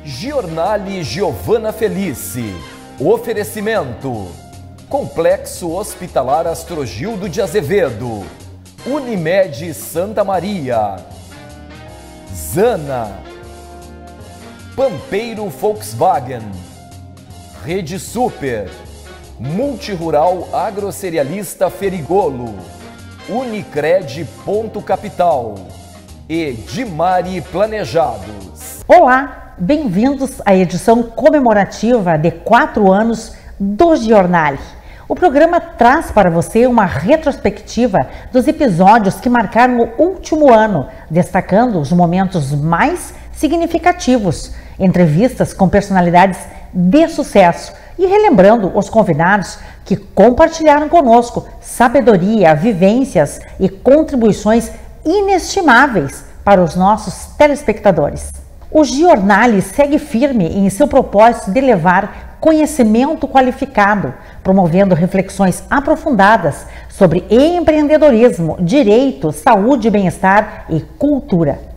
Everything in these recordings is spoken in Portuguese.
Giornale Giovana Felice. Oferecimento: Complexo Hospitalar Astrogildo de Azevedo, Unimed Santa Maria, Zana, Pampeiro Volkswagen, Rede Super, Multirural Agrocerealista Ferigolo, Unicred Ponto Capital e Dimari Planejados. Olá, bem-vindos à edição comemorativa de 4 anos do Giornale. O programa traz para você uma retrospectiva dos episódios que marcaram o último ano, destacando os momentos mais significativos, entrevistas com personalidades de sucesso e relembrando os convidados que compartilharam conosco sabedoria, vivências e contribuições inestimáveis para os nossos telespectadores. O Giornale segue firme em seu propósito de levar conhecimento qualificado, promovendo reflexões aprofundadas sobre empreendedorismo, direito, saúde, bem-estar e cultura.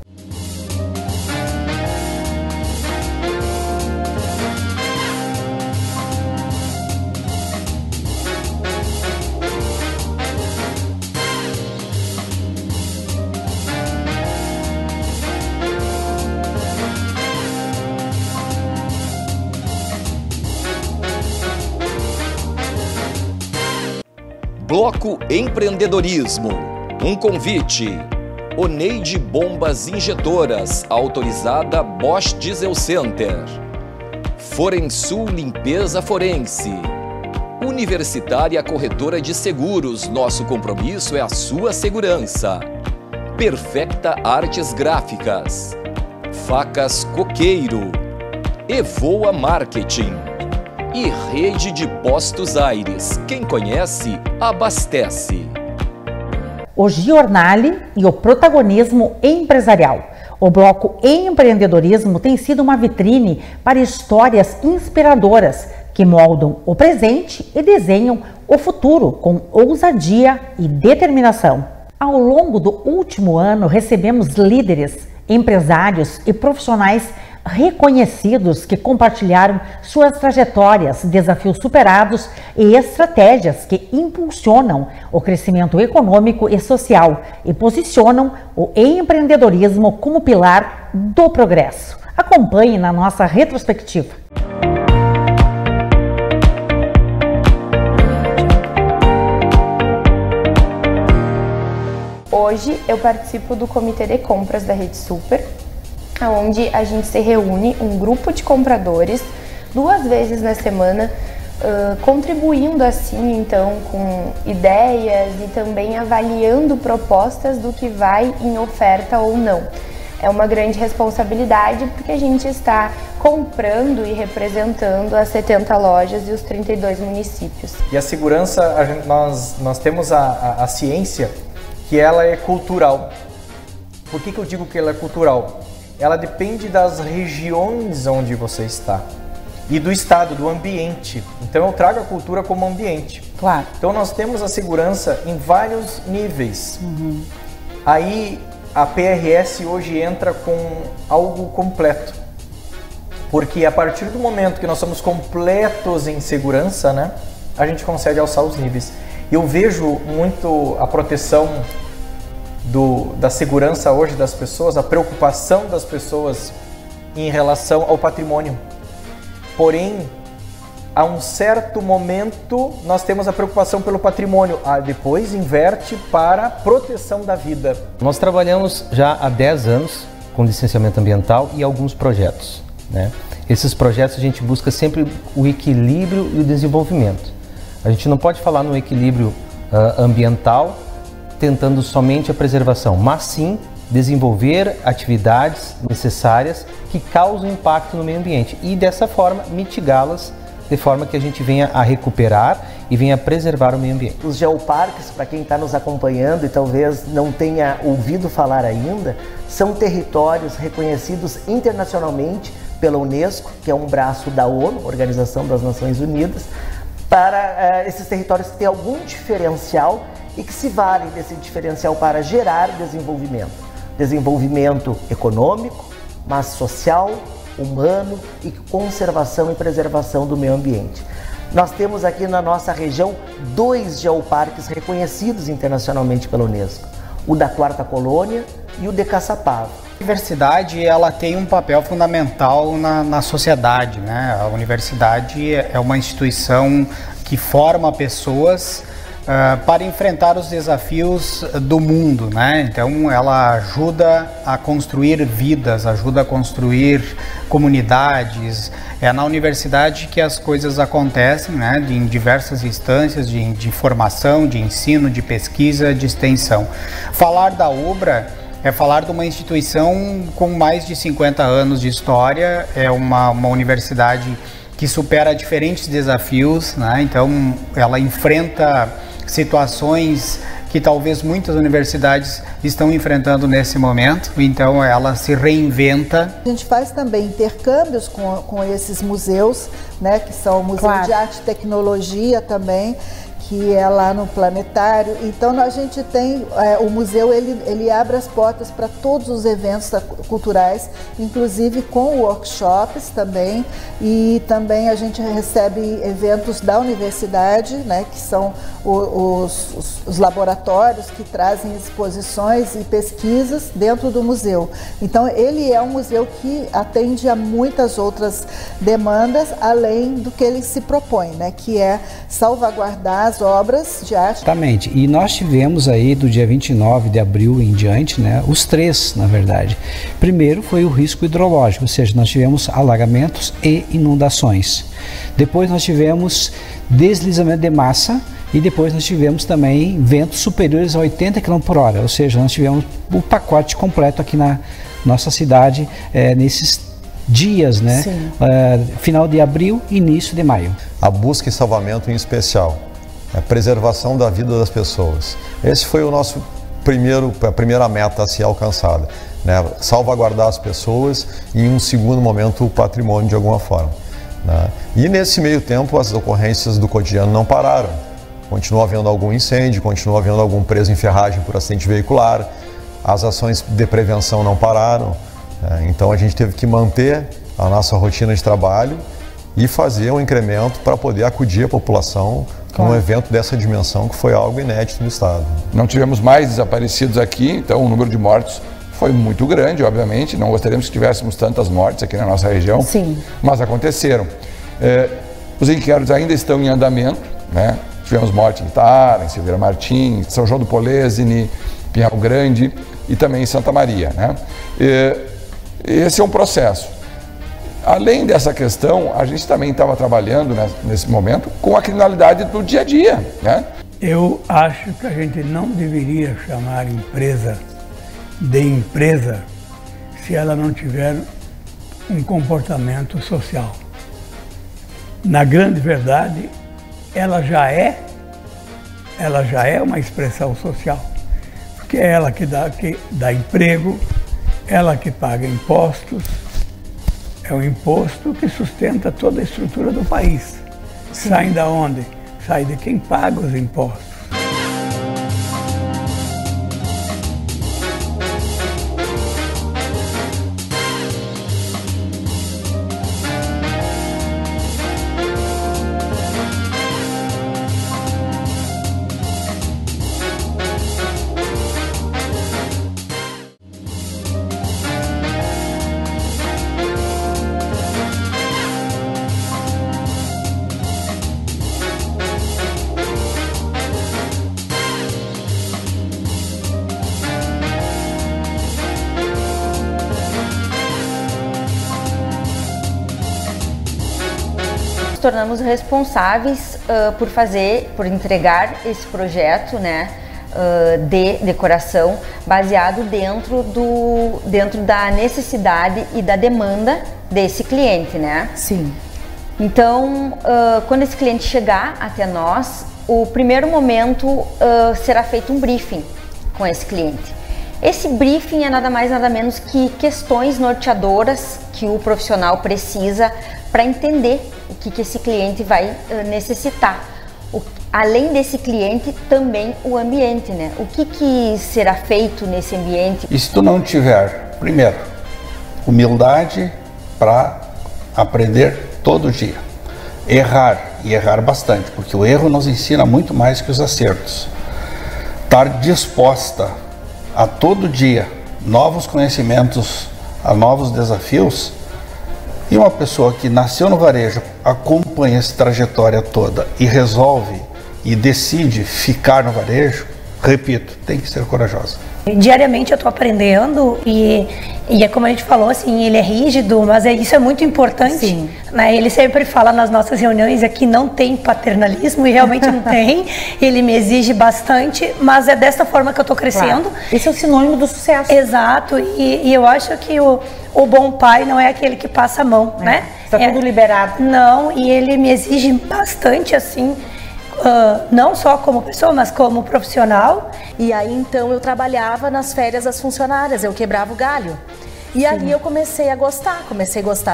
Bloco Empreendedorismo. Um convite. Oneide Bombas Injetoras, autorizada Bosch Diesel Center. Forensul Limpeza Forense. Universitária Corretora de Seguros, nosso compromisso é a sua segurança. Perfecta Artes Gráficas. Facas Coqueiro. Evoa Marketing. E Rede de Postos Aires. Quem conhece, abastece. O Giornale e o protagonismo empresarial. O bloco Empreendedorismo tem sido uma vitrine para histórias inspiradoras que moldam o presente e desenham o futuro com ousadia e determinação. Ao longo do último ano, recebemos líderes, empresários e profissionais reconhecidos que compartilharam suas trajetórias, desafios superados e estratégias que impulsionam o crescimento econômico e social e posicionam o empreendedorismo como pilar do progresso. Acompanhe na nossa retrospectiva. Hoje eu participo do Comitê de Compras da Rede Super, onde a gente se reúne, um grupo de compradores, 2 vezes na semana, contribuindo assim então com ideias e também avaliando propostas do que vai em oferta ou não. É uma grande responsabilidade porque a gente está comprando e representando as 70 lojas e os 32 municípios. E a segurança, nós temos a ciência que ela é cultural. Por que eu digo que ela é cultural? Ela depende das regiões onde você está e do estado, do ambiente. Então eu trago a cultura como ambiente. Claro. Então nós temos a segurança em vários níveis. Aí a PRS hoje entra com algo completo. Porque a partir do momento que nós somos completos em segurança, né, a gente consegue alçar os níveis. Eu vejo muito a proteção da segurança hoje das pessoas, a preocupação das pessoas em relação ao patrimônio. Porém, a um certo momento nós temos a preocupação pelo patrimônio, depois inverte para a proteção da vida. Nós trabalhamos já há 10 anos com licenciamento ambiental e alguns projetos, né? Esses projetos a gente busca sempre o equilíbrio e o desenvolvimento. A gente não pode falar no equilíbrio ambiental tentando somente a preservação, mas sim desenvolver atividades necessárias que causam impacto no meio ambiente e dessa forma mitigá-las de forma que a gente venha a recuperar e venha a preservar o meio ambiente. Os geoparques, para quem está nos acompanhando e talvez não tenha ouvido falar ainda, são territórios reconhecidos internacionalmente pela Unesco, que é um braço da ONU, Organização das Nações Unidas, para esses territórios que têm algum diferencial e que se valem desse diferencial para gerar desenvolvimento. Desenvolvimento econômico, mas social, humano e conservação e preservação do meio ambiente. Nós temos aqui na nossa região 2 geoparques reconhecidos internacionalmente pela Unesco, o da Quarta Colônia e o de Caçapava. A universidade ela tem um papel fundamental na sociedade, né? A universidade é uma instituição que forma pessoas para enfrentar os desafios do mundo, né? Então ela ajuda a construir vidas, ajuda a construir comunidades. É na universidade que as coisas acontecem, né? Em diversas instâncias de formação, de ensino, de pesquisa, de extensão. Falar da UBRA é falar de uma instituição com mais de 50 anos de história, é uma universidade que supera diferentes desafios, né? Então ela enfrenta situações que talvez muitas universidades estão enfrentando nesse momento, então ela se reinventa. A gente faz também intercâmbios com esses museus, né, que são o Museu de Arte e Tecnologia também, que é lá no Planetário. Então a gente tem, o museu ele abre as portas para todos os eventos culturais, inclusive com workshops também, e também a gente recebe eventos da universidade, né, que são os laboratórios que trazem exposições e pesquisas dentro do museu. Então ele é um museu que atende a muitas outras demandas, além do que ele se propõe, né, que é salvaguardar as obras de arte. Exatamente, e nós tivemos aí do dia 29 de abril em diante, né, os 3, na verdade. Primeiro foi o risco hidrológico, ou seja, nós tivemos alagamentos e inundações. Depois nós tivemos deslizamento de massa e depois nós tivemos também ventos superiores a 80 km por hora, ou seja, nós tivemos o pacote completo aqui na nossa cidade nesses dias, né? Final de abril e início de maio. A busca e salvamento em especial, a preservação da vida das pessoas. Esse foi o nosso a primeira meta a ser alcançada, né? Salvaguardar as pessoas e em um segundo momento o patrimônio de alguma forma, né? E nesse meio tempo as ocorrências do cotidiano não pararam. Continua havendo algum incêndio, continua havendo algum preso em ferragem por acidente veicular, as ações de prevenção não pararam, né? Então a gente teve que manter a nossa rotina de trabalho e fazer um incremento para poder acudir a população num evento dessa dimensão, que foi algo inédito no estado. Não tivemos mais desaparecidos aqui, então o número de mortos foi muito grande, obviamente. Não gostaríamos que tivéssemos tantas mortes aqui na nossa região, mas aconteceram. Os inquéritos ainda estão em andamento, né? Tivemos morte em Tara, em Silveira Martins, São João do Polesine, Pinhal Grande e também em Santa Maria, né? Esse é um processo. Além dessa questão, a gente também estava trabalhando nesse momento com a criminalidade do dia a dia, né? Eu acho que a gente não deveria chamar empresa de empresa se ela não tiver um comportamento social. Na grande verdade, ela já é uma expressão social, porque é ela que dá emprego, ela que paga impostos. É um imposto que sustenta toda a estrutura do país. Sai da onde? Sai de quem paga os impostos. Tornamos responsáveis por entregar esse projeto, né, de decoração baseado dentro da necessidade e da demanda desse cliente, né? Sim. Então, quando esse cliente chegar até nós, o primeiro momento será feito um briefing com esse cliente. Esse briefing é nada mais nada menos que questões norteadoras que o profissional precisa para entender o que esse cliente vai necessitar. Além desse cliente, também o ambiente, né? O que será feito nesse ambiente? E se tu não tiver, primeiro, humildade para aprender todo dia. Errar, e errar bastante, porque o erro nos ensina muito mais que os acertos. Estar disposta a todo dia novos conhecimentos, a novos desafios. E uma pessoa que nasceu no varejo, acompanha essa trajetória toda e resolve e decide ficar no varejo, repito, tem que ser corajosa. Diariamente eu estou aprendendo e é como a gente falou, assim, ele é rígido, mas isso é muito importante, né? Ele sempre fala nas nossas reuniões aqui, não tem paternalismo, e realmente não tem, ele me exige bastante, mas é dessa forma que eu estou crescendo. Claro. Esse é o sinônimo do sucesso. Exato, e eu acho que o bom pai não é aquele que passa a mão, né? Está tudo liberado. Não, e ele me exige bastante, assim, não só como pessoa, mas como profissional. E aí então eu trabalhava nas férias das funcionárias, eu quebrava o galho. E ali eu comecei a gostar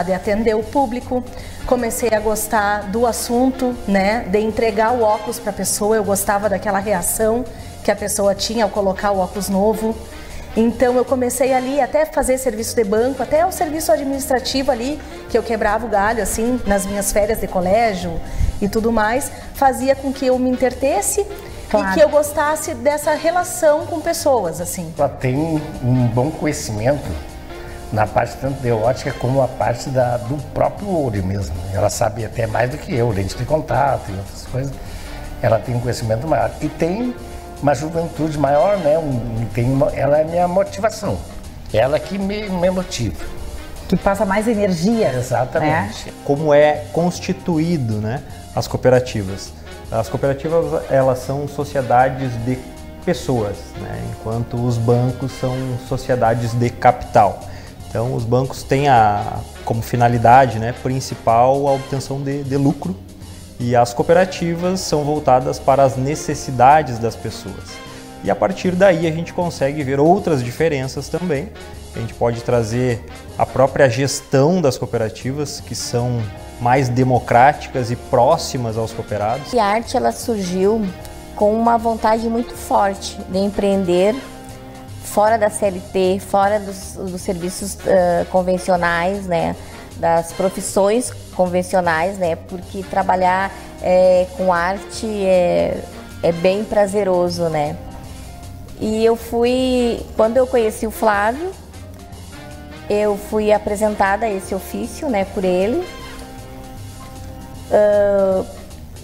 de atender o público, comecei a gostar do assunto, né, de entregar o óculos para a pessoa. Eu gostava daquela reação que a pessoa tinha ao colocar o óculos novo. Então eu comecei ali até fazer serviço de banco, até o serviço administrativo ali, que eu quebrava o galho assim, nas minhas férias de colégio e tudo mais, fazia com que eu me entretesse. Claro. E que eu gostasse dessa relação com pessoas, assim. Ela tem um bom conhecimento na parte tanto de ótica como a parte do próprio olho mesmo. Ela sabe até mais do que eu, lente de contato e outras coisas. Ela tem um conhecimento maior. E tem uma juventude maior, né? Ela é minha motivação. Ela que me motiva. Que passa mais energia. Exatamente. Né? Como é constituído, né, as cooperativas? As cooperativas, elas são sociedades de pessoas, né? Enquanto os bancos são sociedades de capital. Então, os bancos têm como finalidade, né, principal a obtenção de lucro, e as cooperativas são voltadas para as necessidades das pessoas. E a partir daí a gente consegue ver outras diferenças também. A gente pode trazer a própria gestão das cooperativas, que são mais democráticas e próximas aos cooperados. E a arte, ela surgiu com uma vontade muito forte de empreender fora da CLT, fora dos serviços convencionais, né, das profissões convencionais, né, porque trabalhar com arte é bem prazeroso, né. E quando eu conheci o Flávio, eu fui apresentada a esse ofício, né, por ele.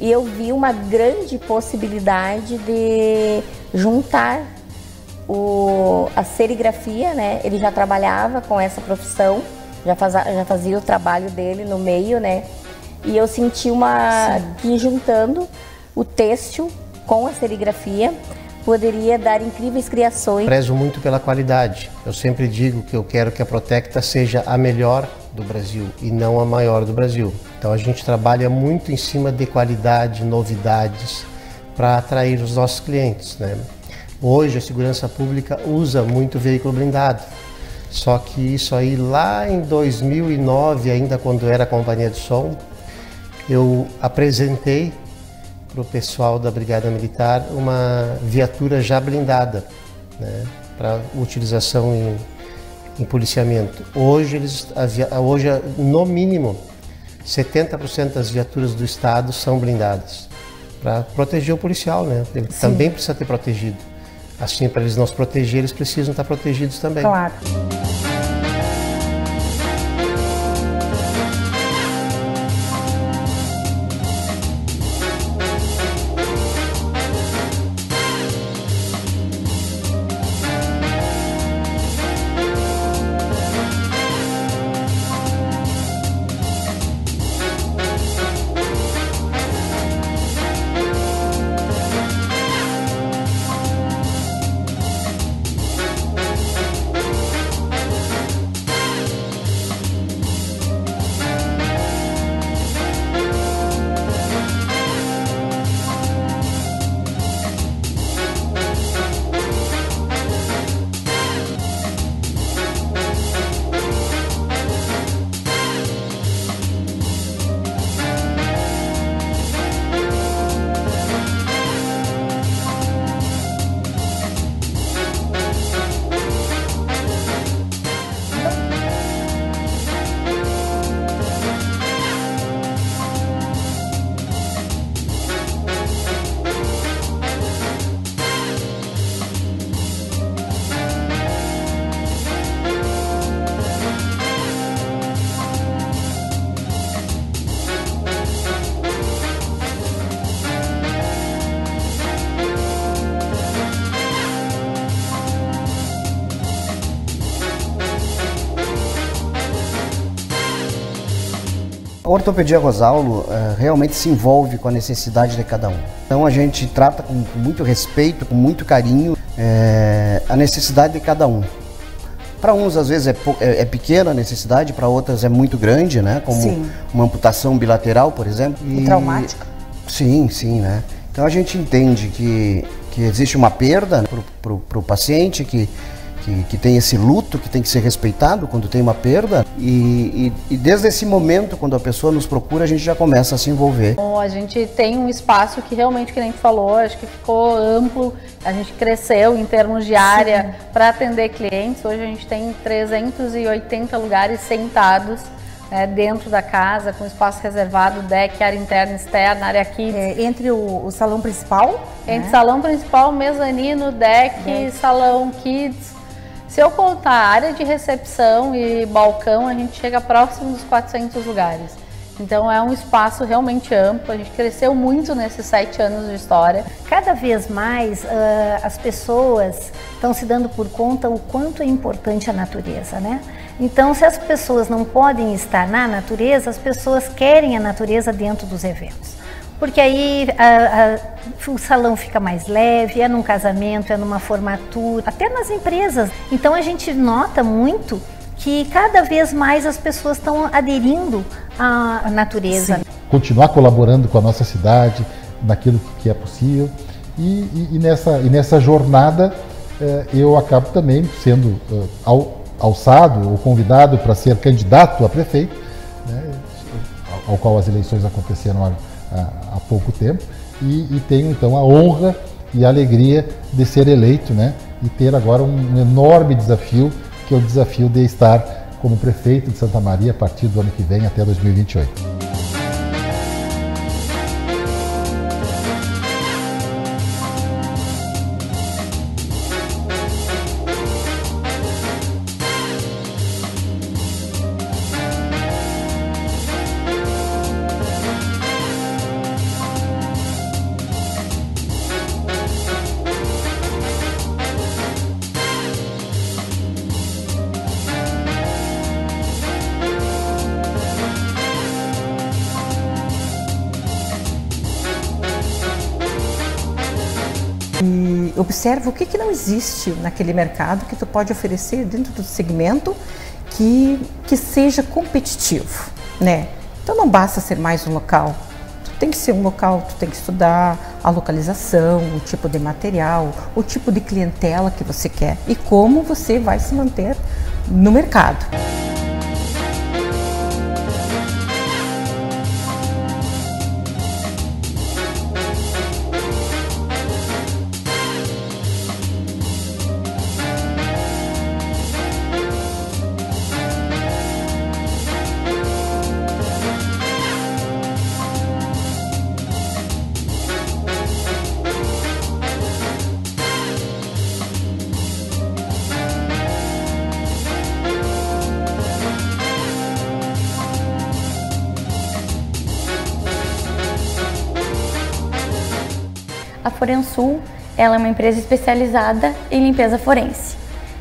E eu vi uma grande possibilidade de juntar a serigrafia, né? Ele já trabalhava com essa profissão, já fazia o trabalho dele no meio, né? E eu senti que juntando o têxtil com a serigrafia poderia dar incríveis criações. Prezo muito pela qualidade. Eu sempre digo que eu quero que a Protecta seja a melhor do Brasil e não a maior do Brasil. Então a gente trabalha muito em cima de qualidade, novidades, para atrair os nossos clientes, né? Hoje a segurança pública usa muito veículo blindado. Só que isso aí lá em 2009, ainda quando era companhia de som, eu apresentei para o pessoal da Brigada Militar uma viatura já blindada, né, para utilização em policiamento. Hoje, no mínimo, 70% das viaturas do Estado são blindadas, para proteger o policial, né? Ele também precisa ter protegido. Assim, para eles não se proteger, eles precisam estar protegidos também. Claro. A ortopedia Rosauro realmente se envolve com a necessidade de cada um. Então a gente trata com muito respeito, com muito carinho, a necessidade de cada um. Para uns às vezes é pequena a necessidade, para outras é muito grande, né? Como Sim. uma amputação bilateral, por exemplo. E traumática. Sim, sim, né? Então a gente entende que existe uma perda, né, para o paciente, que tem esse luto que tem que ser respeitado quando tem uma perda e desde esse momento, quando a pessoa nos procura, a gente já começa a se envolver. Bom, a gente tem um espaço que realmente, que nem tu falou, acho que ficou amplo, a gente cresceu em termos de área para atender clientes. Hoje a gente tem 380 lugares sentados, né, dentro da casa, com espaço reservado, deck, área interna e externa, área kids. Entre o salão principal? Entre salão principal, mezanino, deck, salão kids. Se eu contar a área de recepção e balcão, a gente chega próximo dos 400 lugares. Então é um espaço realmente amplo, a gente cresceu muito nesses 7 anos de história. Cada vez mais as pessoas estão se dando por conta o quanto é importante a natureza, né? Então, se as pessoas não podem estar na natureza, as pessoas querem a natureza dentro dos eventos. Porque aí o salão fica mais leve, é num casamento, é numa formatura, até nas empresas. Então a gente nota muito que cada vez mais as pessoas estão aderindo à natureza. Sim. Continuar colaborando com a nossa cidade, naquilo que é possível. E nessa jornada eu acabo também sendo alçado ou convidado para ser candidato a prefeito, né, ao qual as eleições aconteceram há pouco tempo, e tenho então a honra e a alegria de ser eleito, né, e ter agora um enorme desafio, que é o desafio de estar como prefeito de Santa Maria a partir do ano que vem até 2028. E observa o que não existe naquele mercado que tu pode oferecer dentro do segmento que seja competitivo, né? Então não basta ser mais um local, tu tem que ser um local, tu tem que estudar a localização, o tipo de material, o tipo de clientela que você quer e como você vai se manter no mercado. A Forensul, ela é uma empresa especializada em limpeza forense.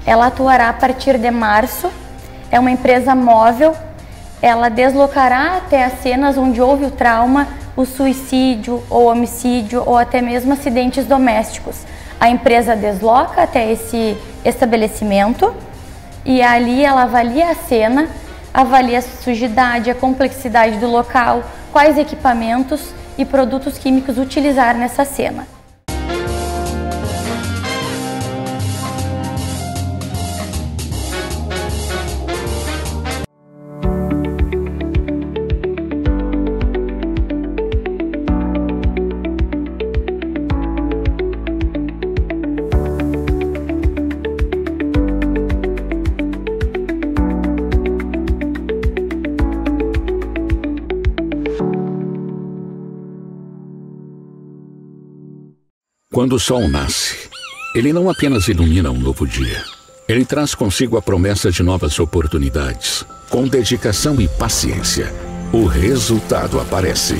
Ela atuará a partir de março, é uma empresa móvel, ela deslocará até as cenas onde houve o trauma, o suicídio ou homicídio ou até mesmo acidentes domésticos. A empresa desloca até esse estabelecimento e ali ela avalia a cena, avalia a sujidade, a complexidade do local, quais equipamentos e produtos químicos utilizar nessa cena. Quando o sol nasce, ele não apenas ilumina um novo dia. Ele traz consigo a promessa de novas oportunidades. Com dedicação e paciência, o resultado aparece.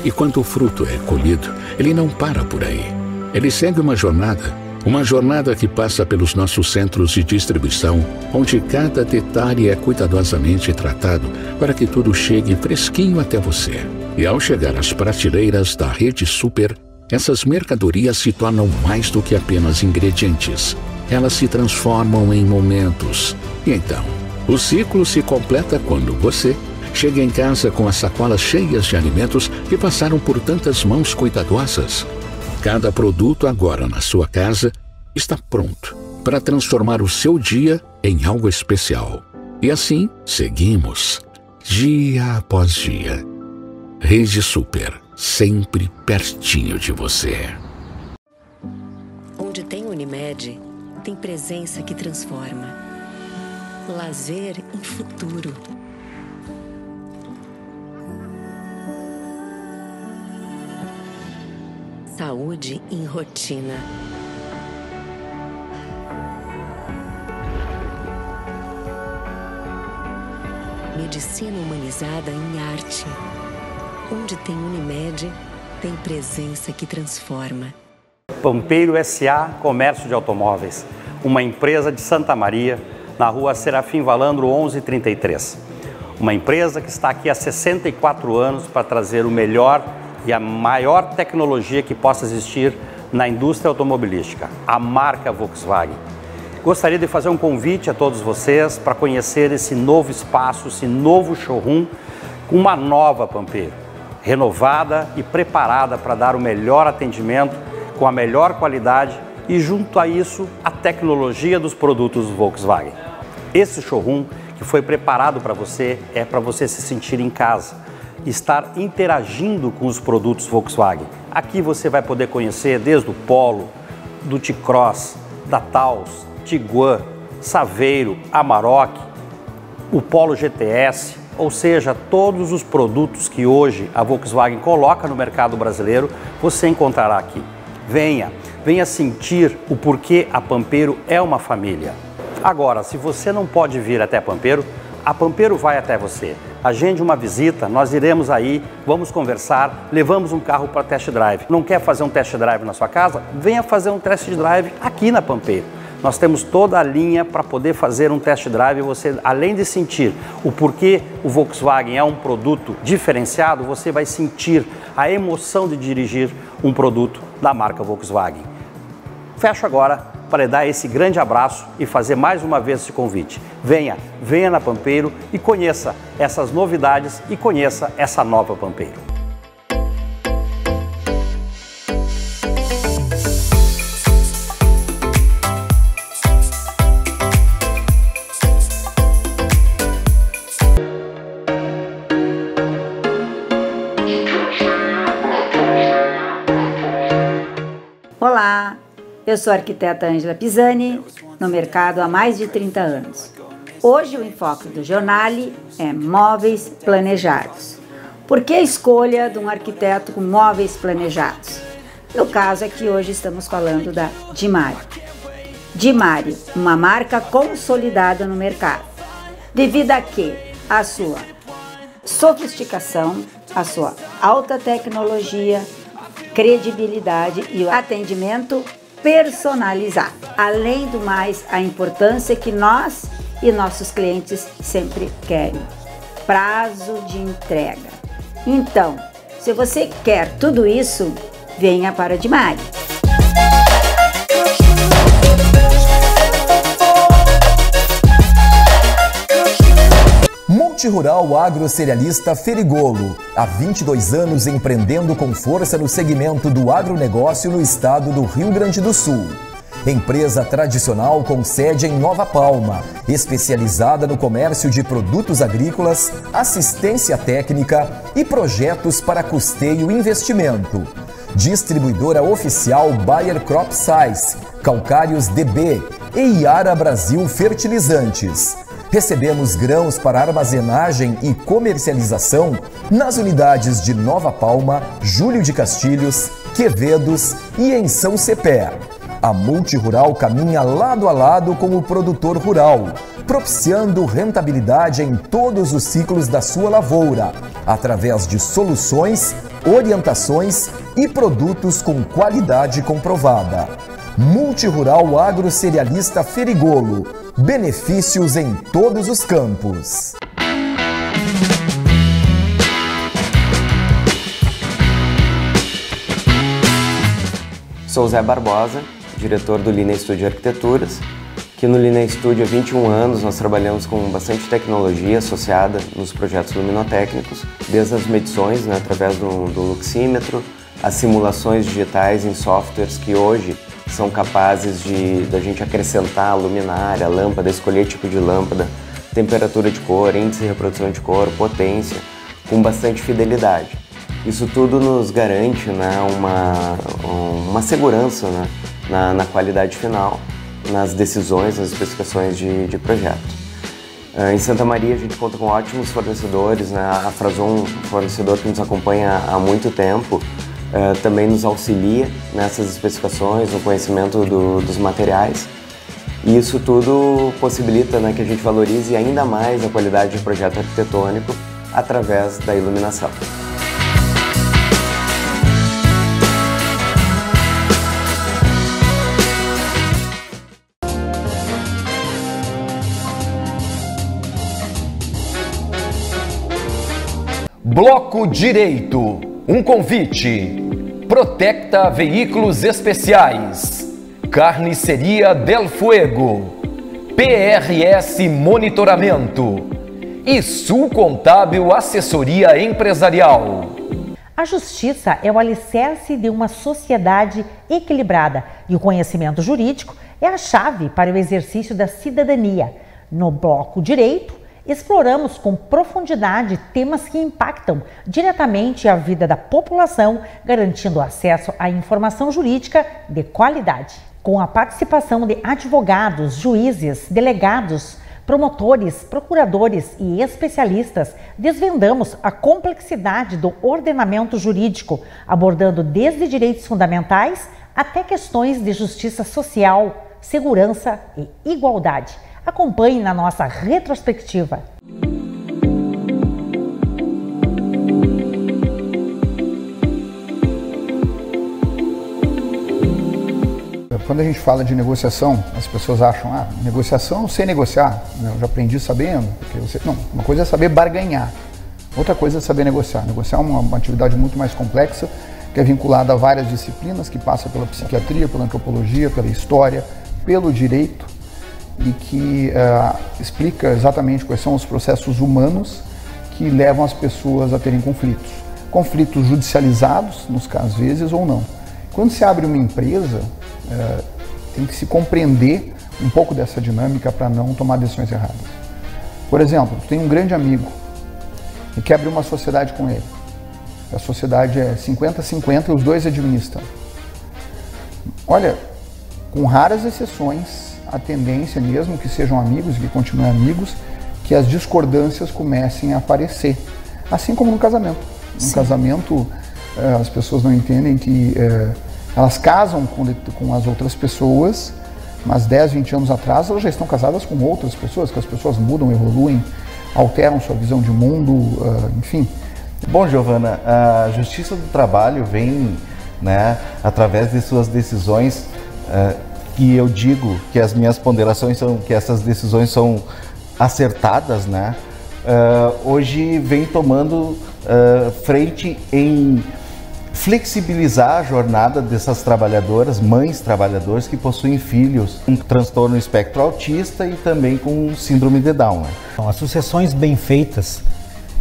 E quando o fruto é colhido, ele não para por aí. Ele segue uma jornada Uma jornada que passa pelos nossos centros de distribuição, onde cada detalhe é cuidadosamente tratado para que tudo chegue fresquinho até você. E ao chegar às prateleiras da Rede Super, essas mercadorias se tornam mais do que apenas ingredientes. Elas se transformam em momentos. E então, o ciclo se completa quando você chega em casa com as sacolas cheias de alimentos que passaram por tantas mãos cuidadosas. Cada produto agora na sua casa está pronto para transformar o seu dia em algo especial. E assim seguimos, dia após dia. Rede Super, sempre pertinho de você. Onde tem Unimed, tem presença que transforma. Lazer em futuro. Saúde em rotina. Medicina humanizada em arte. Onde tem Unimed, tem presença que transforma. Pampeiro S.A. Comércio de Automóveis, uma empresa de Santa Maria, na rua Serafim Valandro 1133. Uma empresa que está aqui há 64 anos para trazer o melhor e a maior tecnologia que possa existir na indústria automobilística, a marca Volkswagen. Gostaria de fazer um convite a todos vocês para conhecer esse novo espaço, esse novo showroom, com uma nova Pampeiro, renovada e preparada para dar o melhor atendimento, com a melhor qualidade e, junto a isso, a tecnologia dos produtos Volkswagen. Esse showroom que foi preparado para você é para você se sentir em casa, estar interagindo com os produtos Volkswagen. Aqui você vai poder conhecer desde o Polo, do T-Cross, da Taos, Tiguan, Saveiro, Amarok, o Polo GTS, ou seja, todos os produtos que hoje a Volkswagen coloca no mercado brasileiro, você encontrará aqui. Venha sentir o porquê a Pampeiro é uma família. Agora, se você não pode vir até Pampeiro, a Pampeiro vai até você. Agende uma visita, nós iremos aí, vamos conversar, levamos um carro para test drive. Não quer fazer um test drive na sua casa? Venha fazer um test drive aqui na Pampeiro. Nós temos toda a linha para poder fazer um test drive. Você, além de sentir o porquê o Volkswagen é um produto diferenciado, você vai sentir a emoção de dirigir um produto da marca Volkswagen. Fecho agora para dar esse grande abraço e fazer mais uma vez esse convite. Venha na Pampeiro e conheça essas novidades e conheça essa nova Pampeiro. Olá, eu sou a arquiteta Ângela Pisani, no mercado há mais de 30 anos. Hoje o enfoque do Jornale é móveis planejados. Por que a escolha de um arquiteto com móveis planejados? No caso aqui hoje estamos falando da Dimário. Dimário, uma marca consolidada no mercado, devido a que a sua sofisticação, a sua alta tecnologia, credibilidade e o atendimento personalizado. Além do mais, a importância que nós e nossos clientes sempre querem: prazo de entrega. Então, se você quer tudo isso, venha para a Dimário. Multirural Agrocerealista Ferigolo, há 22 anos empreendendo com força no segmento do agronegócio no estado do Rio Grande do Sul. Empresa tradicional com sede em Nova Palma, especializada no comércio de produtos agrícolas, assistência técnica e projetos para custeio e investimento. Distribuidora oficial Bayer Crop Size, Calcários DB e Iara Brasil Fertilizantes. Recebemos grãos para armazenagem e comercialização nas unidades de Nova Palma, Júlio de Castilhos, Quevedos e em São Cepé. A Multirural caminha lado a lado com o produtor rural, propiciando rentabilidade em todos os ciclos da sua lavoura, através de soluções, orientações e produtos com qualidade comprovada. Multirural Agrocerealista Ferigolo. Benefícios em todos os campos. Sou Zé Barbosa, diretor do Linea Studio Arquiteturas, que no Linea Studio há 21 anos nós trabalhamos com bastante tecnologia associada nos projetos luminotécnicos, desde as medições, né, através do luxímetro, as simulações digitais em softwares que hoje são capazes da gente acrescentar a luminária, a lâmpada, escolher tipo de lâmpada, temperatura de cor, índice de reprodução de cor, potência, com bastante fidelidade. Isso tudo nos garante, né, uma segurança, né, na qualidade final, nas decisões, nas especificações de projeto. Em Santa Maria a gente conta com ótimos fornecedores, né, a Frason, um fornecedor que nos acompanha há muito tempo, também nos auxilia nessas especificações, no conhecimento dos materiais. E isso tudo possibilita, né, que a gente valorize ainda mais a qualidade de projeto arquitetônico através da iluminação. Bloco Direito. Um convite. Protecta Veículos Especiais. Carniceria Del Fuego. PRS Monitoramento. E Sul Contábil Assessoria Empresarial. A justiça é o alicerce de uma sociedade equilibrada e o conhecimento jurídico é a chave para o exercício da cidadania. No Bloco Direito, exploramos com profundidade temas que impactam diretamente a vida da população, garantindo acesso à informação jurídica de qualidade. Com a participação de advogados, juízes, delegados, promotores, procuradores e especialistas, desvendamos a complexidade do ordenamento jurídico, abordando desde direitos fundamentais até questões de justiça social, segurança e igualdade. Acompanhe na nossa retrospectiva. Quando a gente fala de negociação, as pessoas acham, negociação eu sei negociar, eu já aprendi sabendo. Não, uma coisa é saber barganhar, outra coisa é saber negociar. Negociar é uma atividade muito mais complexa, que é vinculada a várias disciplinas, que passa pela psiquiatria, pela antropologia, pela história, pelo direito, e que explica exatamente quais são os processos humanos que levam as pessoas a terem conflitos. Conflitos judicializados, às vezes, ou não. Quando se abre uma empresa, tem que se compreender um pouco dessa dinâmica para não tomar decisões erradas. Por exemplo, tu tem um grande amigo e quer abrir uma sociedade com ele. A sociedade é 50-50 e os dois administram. Olha, com raras exceções, a tendência, mesmo que sejam amigos e que continuem amigos, que as discordâncias comecem a aparecer. Assim como no casamento. No casamento, as pessoas não entendem que elas casam com as outras pessoas, mas 10, 20 anos atrás elas já estão casadas com outras pessoas, que as pessoas mudam, evoluem, alteram sua visão de mundo, enfim. Bom, Giovana, a Justiça do Trabalho vem, né, através de suas decisões, que eu digo que as minhas ponderações são que essas decisões são acertadas, né? Hoje vem tomando frente em flexibilizar a jornada dessas trabalhadoras, mães trabalhadoras que possuem filhos com transtorno espectro autista e também com síndrome de Down. Né? As sucessões bem feitas,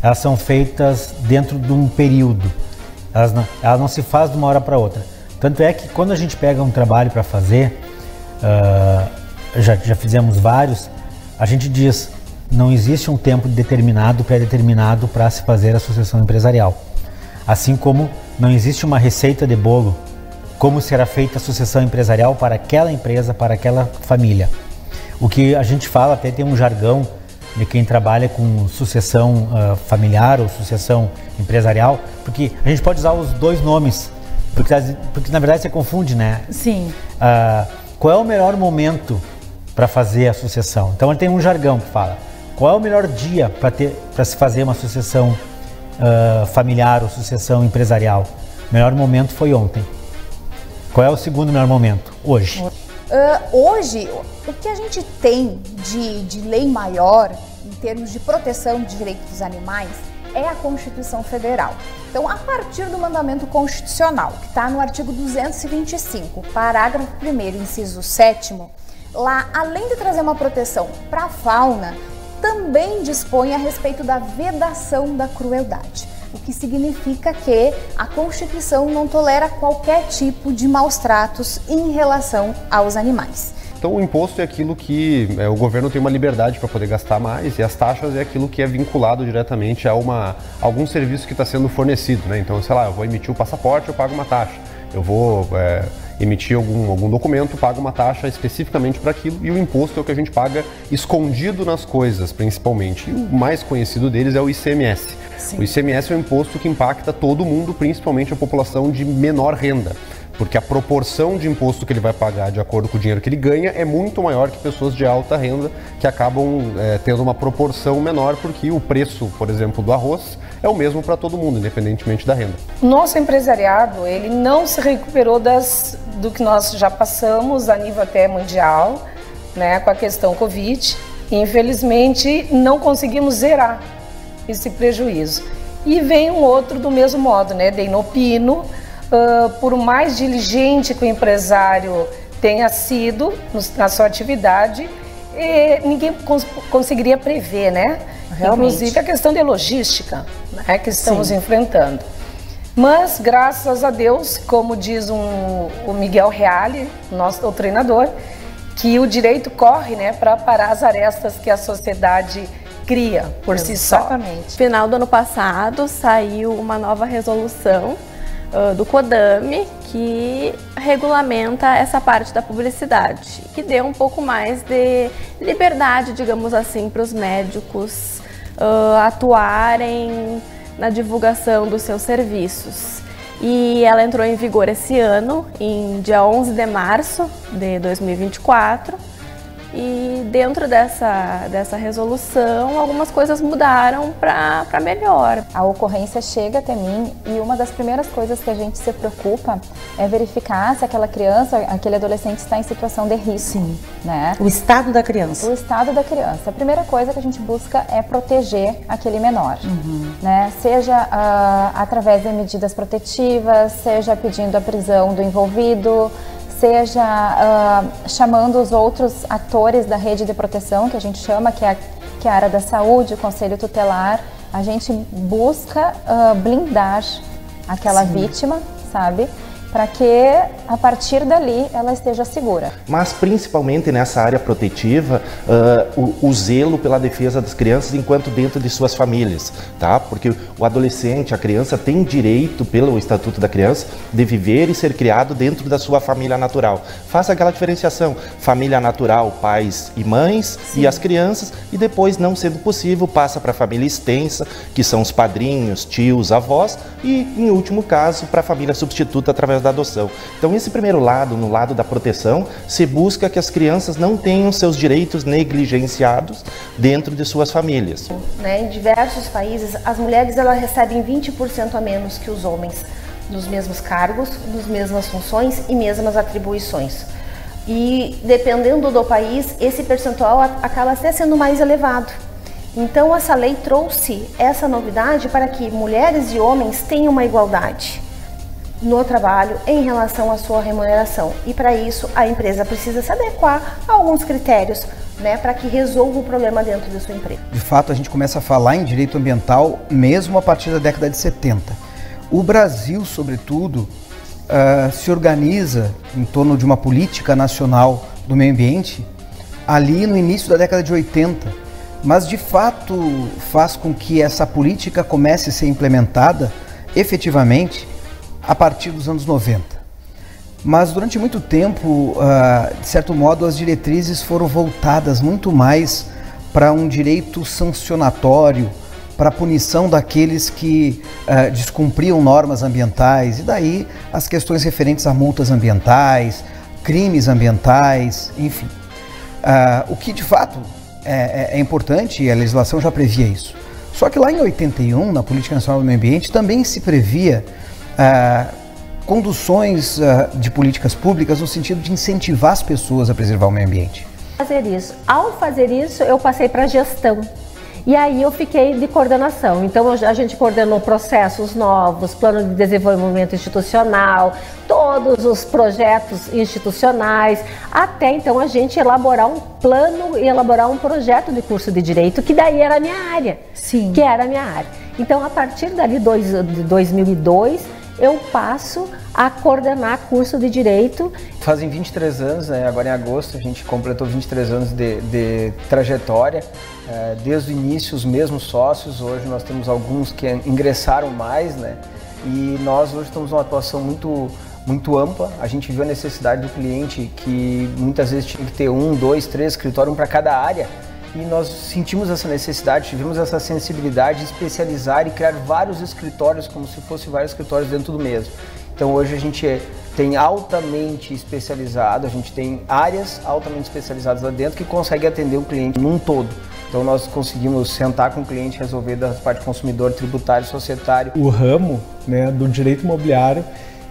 elas são feitas dentro de um período, elas não se faz de uma hora para outra. Tanto é que quando a gente pega um trabalho para fazer, já fizemos vários, a gente diz, não existe um tempo determinado, pré-determinado para se fazer a sucessão empresarial. Assim como não existe uma receita de bolo, como será feita a sucessão empresarial para aquela empresa, para aquela família. O que a gente fala, até tem um jargão de quem trabalha com sucessão familiar ou sucessão empresarial, porque a gente pode usar os dois nomes, porque na verdade você confunde, né? Sim. Qual é o melhor momento para fazer a sucessão? Então tem um jargão que fala, qual é o melhor dia para se fazer uma sucessão familiar ou sucessão empresarial? O melhor momento foi ontem. Qual é o segundo melhor momento hoje? Hoje, o que a gente tem de lei maior em termos de proteção de direitos dos animais é a Constituição Federal. Então, a partir do mandamento constitucional, que está no artigo 225, parágrafo 1º, inciso 7º, lá, além de trazer uma proteção para a fauna, também dispõe a respeito da vedação da crueldade, o que significa que a Constituição não tolera qualquer tipo de maus tratos em relação aos animais. Então o imposto é aquilo que o governo tem uma liberdade para poder gastar mais, e as taxas é aquilo que é vinculado diretamente a algum serviço que está sendo fornecido, né? Então, sei lá, eu vou emitir o passaporte, eu pago uma taxa. Eu vou emitir algum documento, pago uma taxa especificamente para aquilo, e o imposto é o que a gente paga escondido nas coisas, principalmente. E o mais conhecido deles é o ICMS. Sim. O ICMS é um imposto que impacta todo mundo, principalmente a população de menor renda, porque a proporção de imposto que ele vai pagar de acordo com o dinheiro que ele ganha é muito maior que pessoas de alta renda, que acabam tendo uma proporção menor, porque o preço, por exemplo, do arroz é o mesmo para todo mundo, independentemente da renda. Nosso empresariado, ele não se recuperou do que nós já passamos a nível até mundial, né, com a questão Covid. E, infelizmente, não conseguimos zerar esse prejuízo. E vem um outro do mesmo modo, né, de inopino. Por mais diligente que o empresário tenha sido na sua atividade, ninguém conseguiria prever, né? Realmente. Inclusive a questão de logística, né, que estamos enfrentando. Mas, graças a Deus, como diz o Miguel Reale, nosso treinador, que o direito corre, né, para parar as arestas que a sociedade cria por si só. Exatamente. No final do ano passado saiu uma nova resolução do CODAME, que regulamenta essa parte da publicidade, que dê um pouco mais de liberdade, digamos assim, para os médicos atuarem na divulgação dos seus serviços. E ela entrou em vigor esse ano, em dia 11 de março de 2024, e dentro dessa resolução, algumas coisas mudaram para melhor. A ocorrência chega até mim e uma das primeiras coisas que a gente se preocupa é verificar se aquela criança, aquele adolescente está em situação de risco. Sim. Né? O estado da criança. O estado da criança. A primeira coisa que a gente busca é proteger aquele menor. Né? Seja através de medidas protetivas, seja pedindo a prisão do envolvido, seja chamando os outros atores da rede de proteção, que a gente chama, que é a área da saúde, o conselho tutelar. A gente busca blindar aquela vítima, sabe? Para que, a partir dali, ela esteja segura. Mas, principalmente nessa área protetiva, o zelo pela defesa das crianças enquanto dentro de suas famílias, tá? Porque o adolescente, a criança, tem direito, pelo Estatuto da Criança, de viver e ser criado dentro da sua família natural. Faça aquela diferenciação, família natural, pais e mães, e as crianças, e depois, não sendo possível, passa para a família extensa, que são os padrinhos, tios, avós, e, em último caso, para a família substituta através da adoção. Então, esse primeiro lado, no lado da proteção, se busca que as crianças não tenham seus direitos negligenciados dentro de suas famílias. Né, em diversos países, as mulheres elas recebem 20% a menos que os homens nos mesmos cargos, nas mesmas funções e mesmas atribuições. E, dependendo do país, esse percentual acaba até sendo mais elevado. Então, essa lei trouxe essa novidade para que mulheres e homens tenham uma igualdade no trabalho em relação à sua remuneração. E para isso a empresa precisa se adequar a alguns critérios, né, para que resolva o problema dentro da sua empresa. De fato, a gente começa a falar em direito ambiental mesmo a partir da década de 70. O Brasil, sobretudo, se organiza em torno de uma política nacional do meio ambiente ali no início da década de 80, mas de fato faz com que essa política comece a ser implementada efetivamente a partir dos anos 90. Mas durante muito tempo, de certo modo, as diretrizes foram voltadas muito mais para um direito sancionatório, para a punição daqueles que descumpriam normas ambientais, e daí as questões referentes a multas ambientais, crimes ambientais, enfim. O que de fato é importante, e a legislação já previa isso. Só que lá em 81, na Política Nacional do Meio Ambiente, também se previa conduções de políticas públicas no sentido de incentivar as pessoas a preservar o meio ambiente? Ao fazer isso, eu passei para gestão. E aí eu fiquei de coordenação. Então a gente coordenou processos novos, plano de desenvolvimento institucional, todos os projetos institucionais, até então a gente elaborar um plano e elaborar um projeto de curso de Direito, que daí era a minha área. Sim. Que era a minha área. Então a partir dali de 2002, eu passo a coordenar curso de Direito. Fazem 23 anos, né? Agora em agosto a gente completou 23 anos de trajetória, desde o início os mesmos sócios, hoje nós temos alguns que ingressaram mais, né? E nós hoje estamos numa atuação muito ampla. A gente viu a necessidade do cliente que muitas vezes tinha que ter 1, 2, 3 escritórios, um para cada área. E nós sentimos essa necessidade, tivemos essa sensibilidade de especializar e criar vários escritórios, como se fossem vários escritórios dentro do mesmo. Então hoje a gente tem altamente especializado, a gente tem áreas altamente especializadas lá dentro que conseguem atender o cliente num todo. Então nós conseguimos sentar com o cliente, resolver da parte consumidor, tributário, societário. O ramo, né, do direito imobiliário,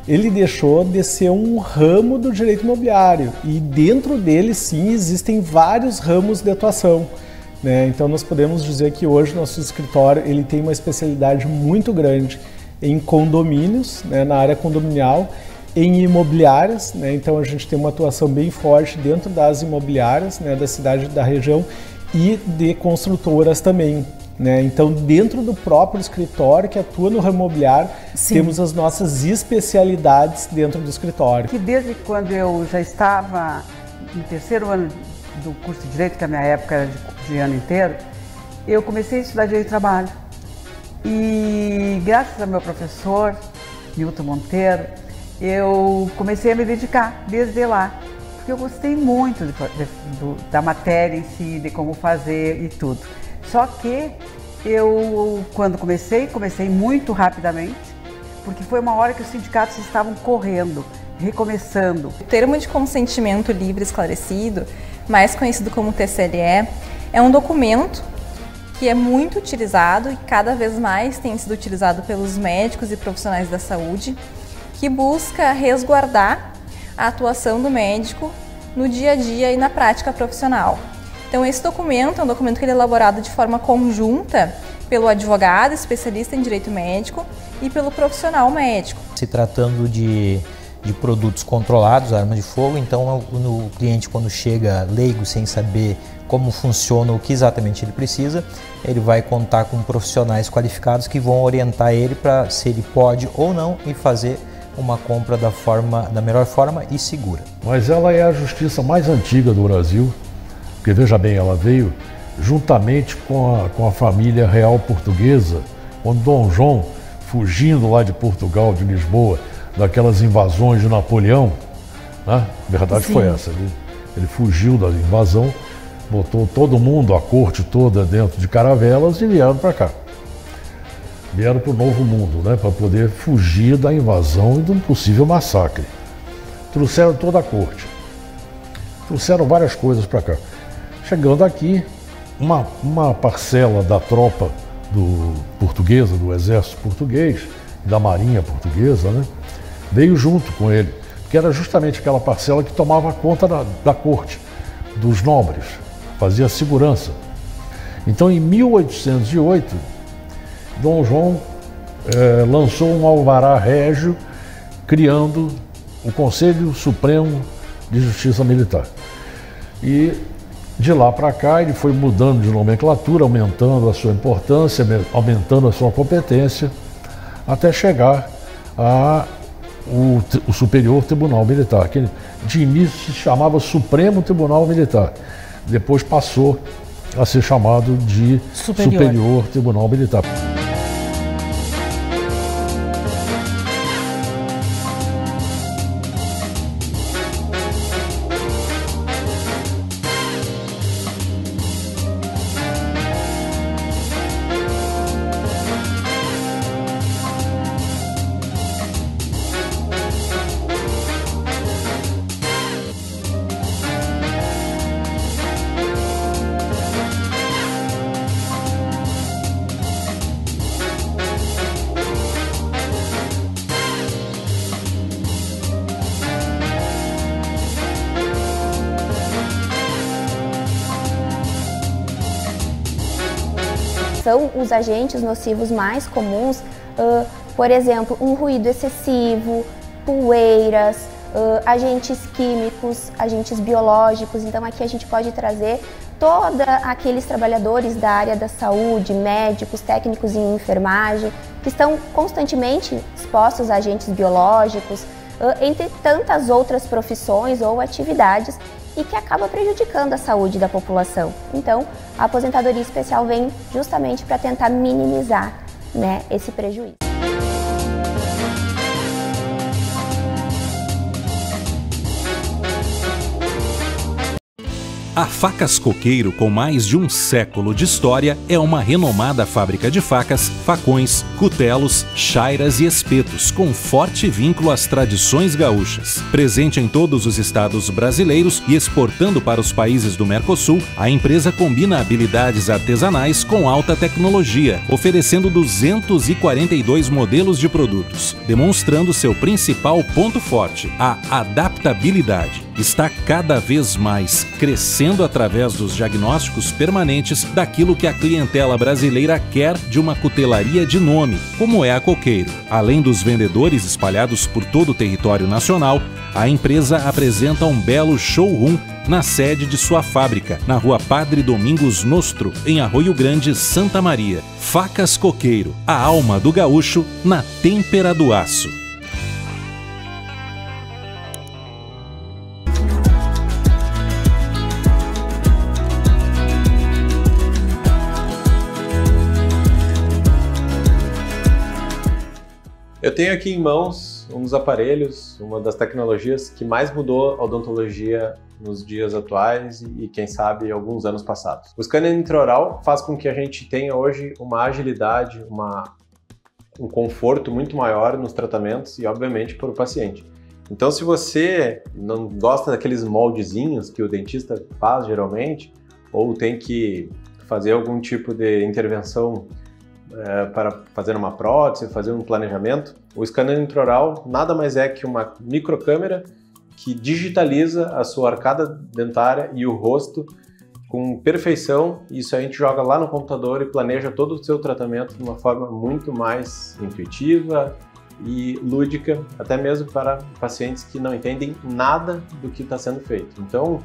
ele deixou de ser um ramo do direito imobiliário e dentro dele sim existem vários ramos de atuação, né? Então nós podemos dizer que hoje nosso escritório ele tem uma especialidade muito grande em condomínios, né, na área condominial, em imobiliárias, né? Então a gente tem uma atuação bem forte dentro das imobiliárias, né, da cidade, da região, e de construtoras também. Né? Então, dentro do próprio escritório que atua no ramo imobiliário, temos as nossas especialidades dentro do escritório. Que desde quando eu já estava no terceiro ano do curso de Direito, que a minha época era de ano inteiro, eu comecei a estudar Direito do Trabalho. E graças ao meu professor, Nilton Monteiro, eu comecei a me dedicar desde lá. Porque eu gostei muito da matéria em si, de como fazer e tudo. Só que eu, quando comecei muito rapidamente, porque foi uma hora que os sindicatos estavam correndo, recomeçando. O termo de consentimento livre esclarecido, mais conhecido como TCLE, é um documento que é muito utilizado e cada vez mais tem sido utilizado pelos médicos e profissionais da saúde, que busca resguardar a atuação do médico no dia a dia e na prática profissional. Então esse documento é um documento que ele é elaborado de forma conjunta pelo advogado, especialista em direito médico e pelo profissional médico. Se tratando de produtos controlados, arma de fogo, então o cliente quando chega leigo, sem saber como funciona, o que exatamente ele precisa, ele vai contar com profissionais qualificados que vão orientar ele para se ele pode ou não e fazer uma compra da melhor forma e segura. Mas ela é a justiça mais antiga do Brasil. Porque veja bem, ela veio juntamente com a família real portuguesa, quando Dom João, fugindo lá de Portugal, de Lisboa, daquelas invasões de Napoleão, né? A verdade foi essa, ele fugiu da invasão, botou todo mundo, a corte toda dentro de caravelas e vieram para cá. Vieram para o Novo Mundo, né? Para poder fugir da invasão e de um possível massacre. Trouxeram toda a corte, trouxeram várias coisas para cá. Chegando aqui, uma parcela da tropa portuguesa, do exército português, da marinha portuguesa, né, veio junto com ele, que era justamente aquela parcela que tomava conta da corte, dos nobres, fazia segurança. Então, em 1808, Dom João lançou um alvará régio, criando o Conselho Supremo de Justiça Militar. E de lá para cá ele foi mudando de nomenclatura, aumentando a sua importância, aumentando a sua competência, até chegar ao Superior Tribunal Militar, que de início se chamava Supremo Tribunal Militar, depois passou a ser chamado de Superior Tribunal Militar. são os agentes nocivos mais comuns, por exemplo, um ruído excessivo, poeiras, agentes químicos, agentes biológicos. Então aqui a gente pode trazer todos aqueles trabalhadores da área da saúde, médicos, técnicos em enfermagem, que estão constantemente expostos a agentes biológicos, entre tantas outras profissões ou atividades, e que acaba prejudicando a saúde da população. Então, a aposentadoria especial vem justamente para tentar minimizar, né, esse prejuízo. A Facas Coqueiro, com mais de um século de história, é uma renomada fábrica de facas, facões, cutelos, chairas e espetos, com forte vínculo às tradições gaúchas. Presente em todos os estados brasileiros e exportando para os países do Mercosul, a empresa combina habilidades artesanais com alta tecnologia, oferecendo 242 modelos de produtos, demonstrando seu principal ponto forte, a adaptabilidade. Está cada vez mais crescendo através dos diagnósticos permanentes daquilo que a clientela brasileira quer de uma cutelaria de nome, como é a Coqueiro. Além dos vendedores espalhados por todo o território nacional, a empresa apresenta um belo showroom na sede de sua fábrica, na Rua Padre Domingos Nostro, em Arroio Grande, Santa Maria. Facas Coqueiro, a alma do gaúcho na têmpera do aço. Eu tenho aqui em mãos um dos aparelhos, uma das tecnologias que mais mudou a odontologia nos dias atuais e quem sabe, alguns anos passados. O scanner intraoral faz com que a gente tenha hoje uma agilidade, um conforto muito maior nos tratamentos e, obviamente, para o paciente. Então, se você não gosta daqueles moldezinhos que o dentista faz geralmente, ou tem que fazer algum tipo de intervenção para fazer uma prótese, fazer um planejamento, o scanner intraoral nada mais é que uma microcâmera que digitaliza a sua arcada dentária e o rosto com perfeição. Isso a gente joga lá no computador e planeja todo o seu tratamento de uma forma muito mais intuitiva e lúdica, até mesmo para pacientes que não entendem nada do que está sendo feito. Então,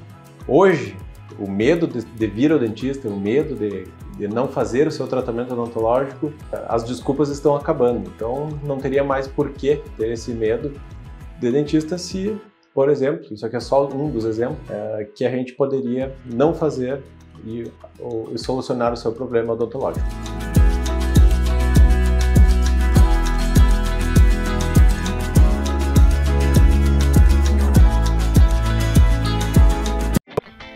hoje, o medo de vir ao dentista, o medo de não fazer o seu tratamento odontológico, as desculpas estão acabando. Então, não teria mais por que ter esse medo de dentista se, por exemplo, isso aqui é só um dos exemplos, que a gente poderia não fazer e solucionar o seu problema odontológico.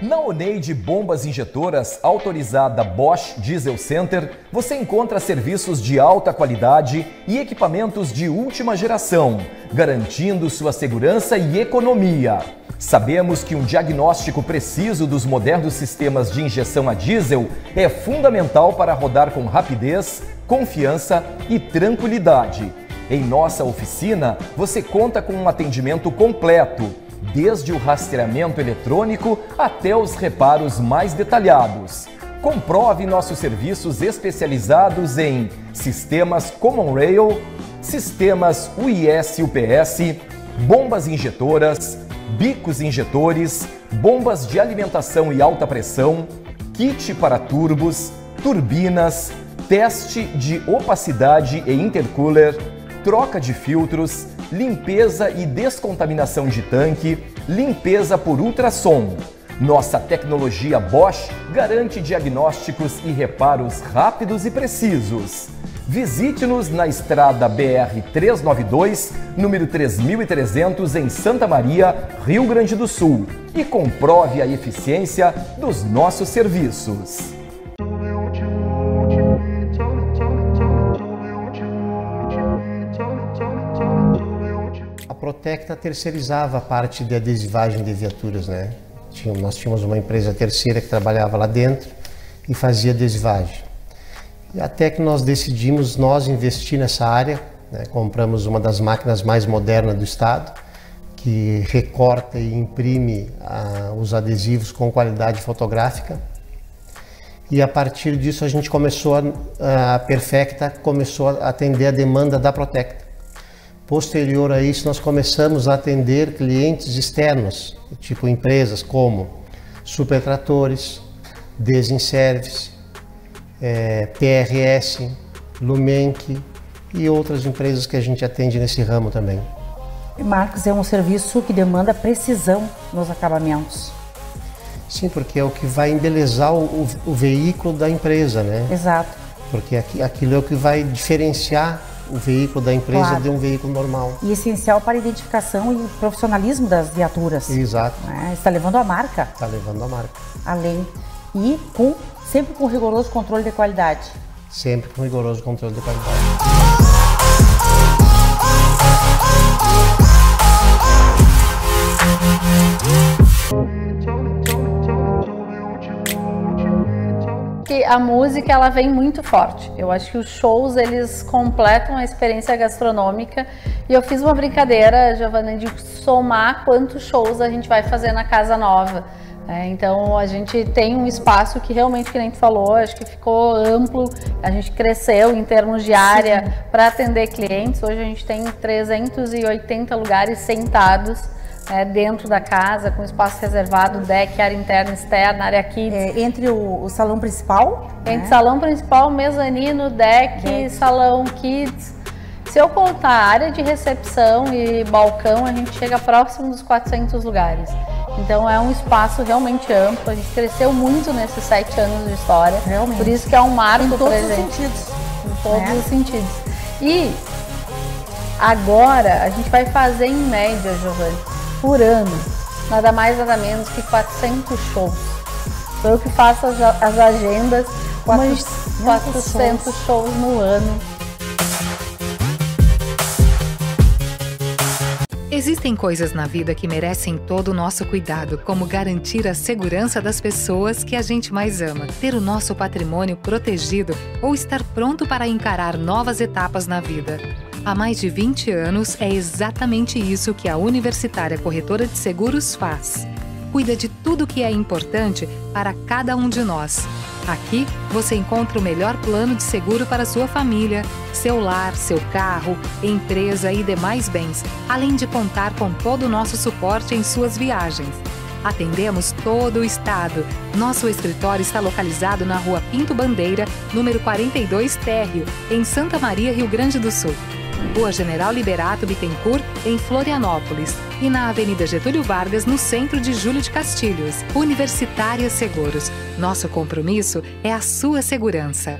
Na Oneide Bombas Injetoras, autorizada Bosch Diesel Center, você encontra serviços de alta qualidade e equipamentos de última geração, garantindo sua segurança e economia. Sabemos que um diagnóstico preciso dos modernos sistemas de injeção a diesel é fundamental para rodar com rapidez, confiança e tranquilidade. Em nossa oficina, você conta com um atendimento completo, desde o rastreamento eletrônico até os reparos mais detalhados. Comprove nossos serviços especializados em sistemas Common Rail, sistemas UIS-UPS, bombas injetoras, bicos injetores, bombas de alimentação e alta pressão, kit para turbos, turbinas, teste de opacidade e intercooler, troca de filtros, limpeza e descontaminação de tanque, limpeza por ultrassom. Nossa tecnologia Bosch garante diagnósticos e reparos rápidos e precisos. Visite-nos na estrada BR-392, número 3300, em Santa Maria, Rio Grande do Sul, e comprove a eficiência dos nossos serviços. A Protecta terceirizava a parte de adesivagem de viaturas, né? Nós tínhamos uma empresa terceira que trabalhava lá dentro e fazia adesivagem. E até que nós decidimos investir nessa área, né? Compramos uma das máquinas mais modernas do estado, que recorta e imprime os adesivos com qualidade fotográfica. E a partir disso a gente começou, a Perfecta começou a atender a demanda da Protecta. Posterior a isso, nós começamos a atender clientes externos, tipo empresas como Supertratores, Desinservice, PRS, Lumenck e outras empresas que a gente atende nesse ramo também. Marcos, é um serviço que demanda precisão nos acabamentos. Sim, porque é o que vai embelezar o veículo da empresa, né? Exato. Porque aquilo é o que vai diferenciar o veículo da empresa de um veículo normal. E essencial para a identificação e profissionalismo das viaturas. Exato. Está levando a marca. Está levando a marca. Além. E sempre com rigoroso controle de qualidade. Sempre com rigoroso controle de qualidade. Que a música ela vem muito forte. Eu acho que os shows eles completam a experiência gastronômica e eu fiz uma brincadeira, Giovana, de somar quantos shows a gente vai fazer na Casa Nova. Então a gente tem um espaço que realmente, que nem tu falou, acho que ficou amplo, a gente cresceu em termos de área para atender clientes. Hoje a gente tem 380 lugares sentados dentro da casa, com espaço reservado, deck, área interna e externa, área kids. Entre o salão principal? Entre salão principal, mezanino, deck, salão kids. Se eu contar a área de recepção e balcão, a gente chega próximo dos 400 lugares. Então é um espaço realmente amplo, a gente cresceu muito nesses 7 anos de história. Realmente. Por isso que é um marco pra gente. Em todos os sentidos. Em todos os sentidos. E agora a gente vai fazer em média, Giovana, por ano, nada mais nada menos que 400 shows. Sou eu que faço as agendas, 400 shows no ano. Existem coisas na vida que merecem todo o nosso cuidado, como garantir a segurança das pessoas que a gente mais ama, ter o nosso patrimônio protegido ou estar pronto para encarar novas etapas na vida. Há mais de 20 anos, é exatamente isso que a Universitária Corretora de Seguros faz. Cuida de tudo que é importante para cada um de nós. Aqui, você encontra o melhor plano de seguro para sua família, seu lar, seu carro, empresa e demais bens, além de contar com todo o nosso suporte em suas viagens. Atendemos todo o estado. Nosso escritório está localizado na Rua Pinto Bandeira, número 42 Térreo, em Santa Maria, Rio Grande do Sul. Rua General Liberato Bittencourt, em Florianópolis. E na Avenida Getúlio Vargas, no centro de Júlio de Castilhos. Universitária Seguros. Nosso compromisso é a sua segurança.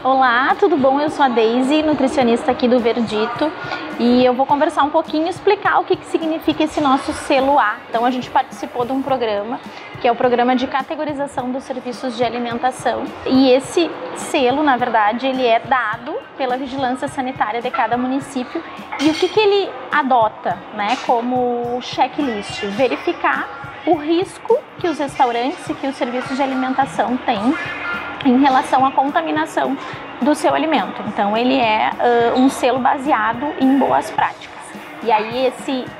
Olá, tudo bom? Eu sou a Daisy, nutricionista aqui do Verdito, e eu vou conversar um pouquinho e explicar o que significa esse nosso selo A. Então a gente participou de um programa, que é o programa de categorização dos serviços de alimentação, e esse selo, na verdade, ele é dado pela vigilância sanitária de cada município. E o que ele adota, né, como checklist? Verificar o risco que os restaurantes e que os serviços de alimentação têm em relação à contaminação do seu alimento. Então ele é um selo baseado em boas práticas. E aí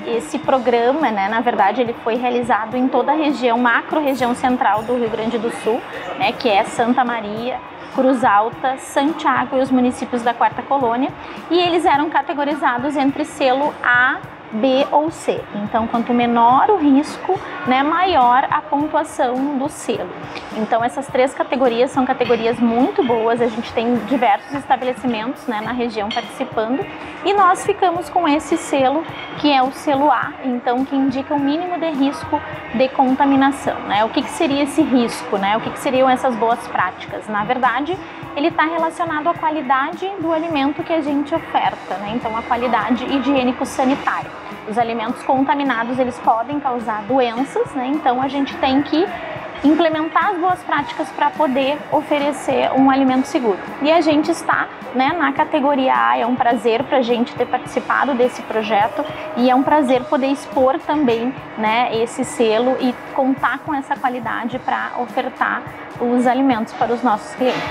esse programa, né, na verdade, ele foi realizado em toda a região, macro-região central do Rio Grande do Sul, né, que é Santa Maria, Cruz Alta, Santiago e os municípios da Quarta Colônia, e eles eram categorizados entre selo A, B ou C. Então, quanto menor o risco, né, maior a pontuação do selo. Então, essas 3 categorias são categorias muito boas. A gente tem diversos estabelecimentos, né, na região participando, e nós ficamos com esse selo, que é o selo A, então, que indica o mínimo de risco de contaminação, né? O que seria esse risco, né? O que seriam essas boas práticas? Na verdade, ele está relacionado à qualidade do alimento que a gente oferta, né? Então, a qualidade higiênico-sanitária. Os alimentos contaminados, eles podem causar doenças, né? Então a gente tem que implementar as boas práticas para poder oferecer um alimento seguro. E a gente está, né, na categoria A. É um prazer para a gente ter participado desse projeto e é um prazer poder expor também, né, esse selo e contar com essa qualidade para ofertar os alimentos para os nossos clientes.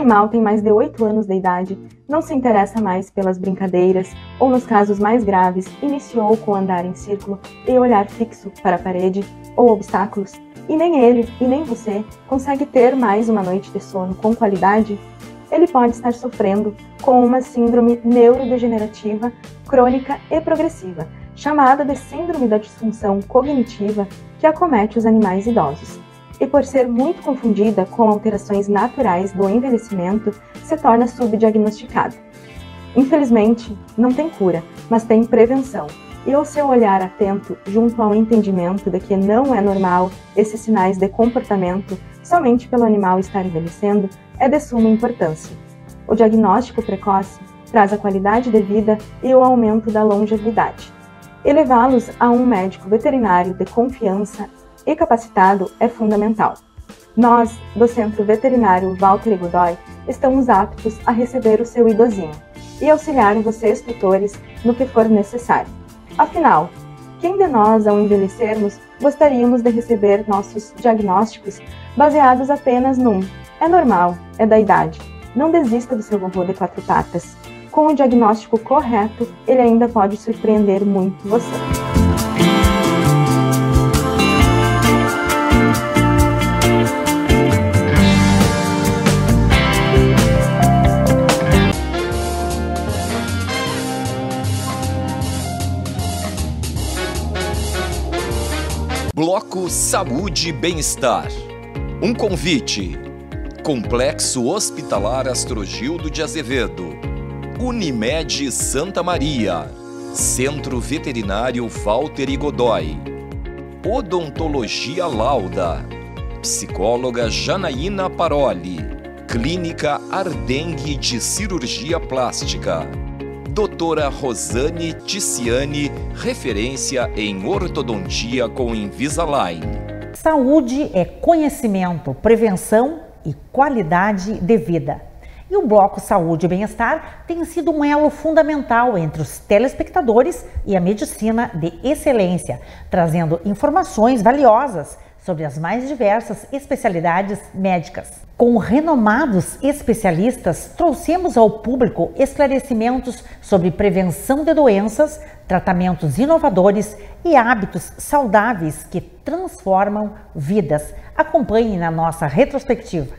animal tem mais de 8 anos de idade, não se interessa mais pelas brincadeiras ou, nos casos mais graves, iniciou com andar em círculo e olhar fixo para a parede ou obstáculos, e nem ele e nem você consegue ter mais uma noite de sono com qualidade, ele pode estar sofrendo com uma síndrome neurodegenerativa crônica e progressiva, chamada de síndrome da disfunção cognitiva, que acomete os animais idosos. E por ser muito confundida com alterações naturais do envelhecimento, se torna subdiagnosticada. Infelizmente, não tem cura, mas tem prevenção. E o seu olhar atento, junto ao entendimento de que não é normal esses sinais de comportamento somente pelo animal estar envelhecendo, é de suma importância. O diagnóstico precoce traz a qualidade de vida e o aumento da longevidade. E levá-los a um médico veterinário de confiança e capacitado é fundamental. Nós, do Centro Veterinário Valtteri Godoy, estamos aptos a receber o seu idosinho e auxiliar vocês, tutores, no que for necessário. Afinal, quem de nós, ao envelhecermos, gostaríamos de receber nossos diagnósticos baseados apenas num "é normal, é da idade"? Não desista do seu vovô de 4 patas. Com o diagnóstico correto, ele ainda pode surpreender muito você. Bloco Saúde e Bem-Estar. Um convite. Complexo Hospitalar Astrogildo de Azevedo. Unimed Santa Maria. Centro Veterinário Valtteri Godoy. Odontologia Lauda. Psicóloga Janaína Paroli. Clínica Ardengue de Cirurgia Plástica. Doutora Rosane Ticiani, referência em ortodontia com Invisalign. Saúde é conhecimento, prevenção e qualidade de vida. E o Bloco Saúde e Bem-Estar tem sido um elo fundamental entre os telespectadores e a medicina de excelência, trazendo informações valiosas sobre as mais diversas especialidades médicas. Com renomados especialistas, trouxemos ao público esclarecimentos sobre prevenção de doenças, tratamentos inovadores e hábitos saudáveis que transformam vidas. Acompanhe na nossa retrospectiva.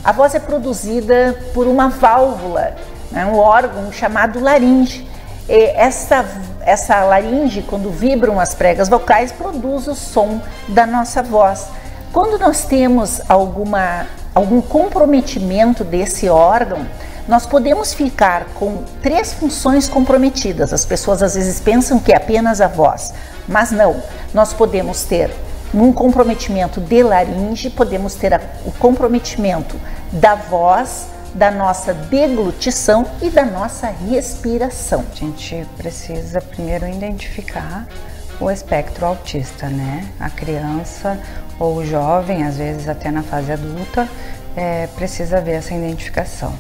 A voz é produzida por uma válvula, né, um órgão chamado laringe. Essa laringe, quando vibram as pregas vocais, produz o som da nossa voz. Quando nós temos algum comprometimento desse órgão, nós podemos ficar com 3 funções comprometidas. As pessoas às vezes pensam que é apenas a voz, mas não. Nós podemos ter um comprometimento de laringe, podemos ter o comprometimento da voz, da nossa deglutição e da nossa respiração. A gente precisa primeiro identificar o espectro autista, né? A criança ou o jovem, às vezes até na fase adulta, precisa ver essa identificação.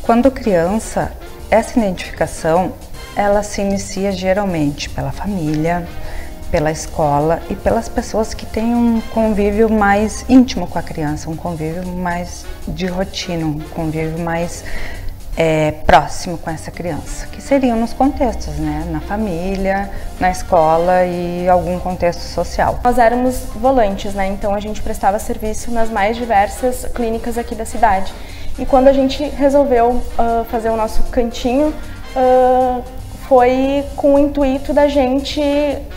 Quando criança, essa identificação, ela se inicia geralmente pela família, pela escola e pelas pessoas que têm um convívio mais íntimo com a criança, um convívio mais de rotina, um convívio mais próximo com essa criança, que seriam nos contextos, né? Na família, na escola e algum contexto social. Nós éramos volantes, né? Então a gente prestava serviço nas mais diversas clínicas aqui da cidade. E quando a gente resolveu fazer o nosso cantinho, foi com o intuito da gente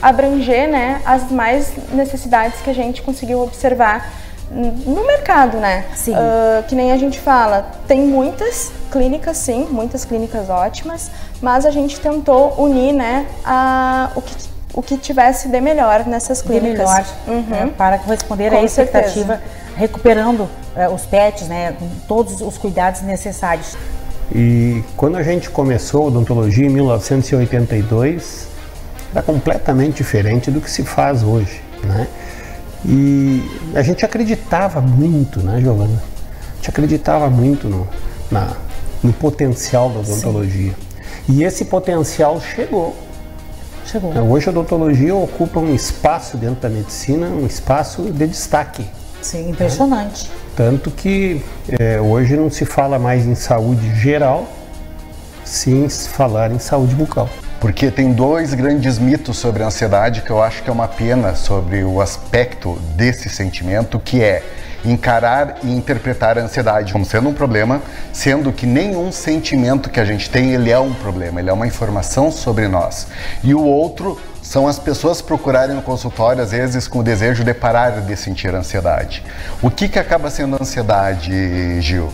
abranger, né, as mais necessidades que a gente conseguiu observar no mercado, né? Sim. Que nem a gente fala, tem muitas clínicas, sim, muitas clínicas ótimas, mas a gente tentou unir, né, o que tivesse de melhor nessas clínicas. De melhor, para corresponder à expectativa, recuperando os pets, né, com todos os cuidados necessários. E quando a gente começou a odontologia em 1982, era completamente diferente do que se faz hoje, né? E a gente acreditava muito, né, Giovana? A gente acreditava muito no potencial da odontologia. Sim. E esse potencial chegou. chegou. Hoje a odontologia ocupa um espaço dentro da medicina, um espaço de destaque. Sim, impressionante. Tanto que hoje não se fala mais em saúde geral, sim se falar em saúde bucal. Porque tem dois grandes mitos sobre a ansiedade que eu acho que é uma pena sobre o aspecto desse sentimento, que é encarar e interpretar a ansiedade como sendo um problema, sendo que nenhum sentimento que a gente tem, ele é um problema, ele é uma informação sobre nós. E o outro são as pessoas procurarem no consultório, às vezes, com o desejo de parar de sentir ansiedade. O que acaba sendo a ansiedade, Gil?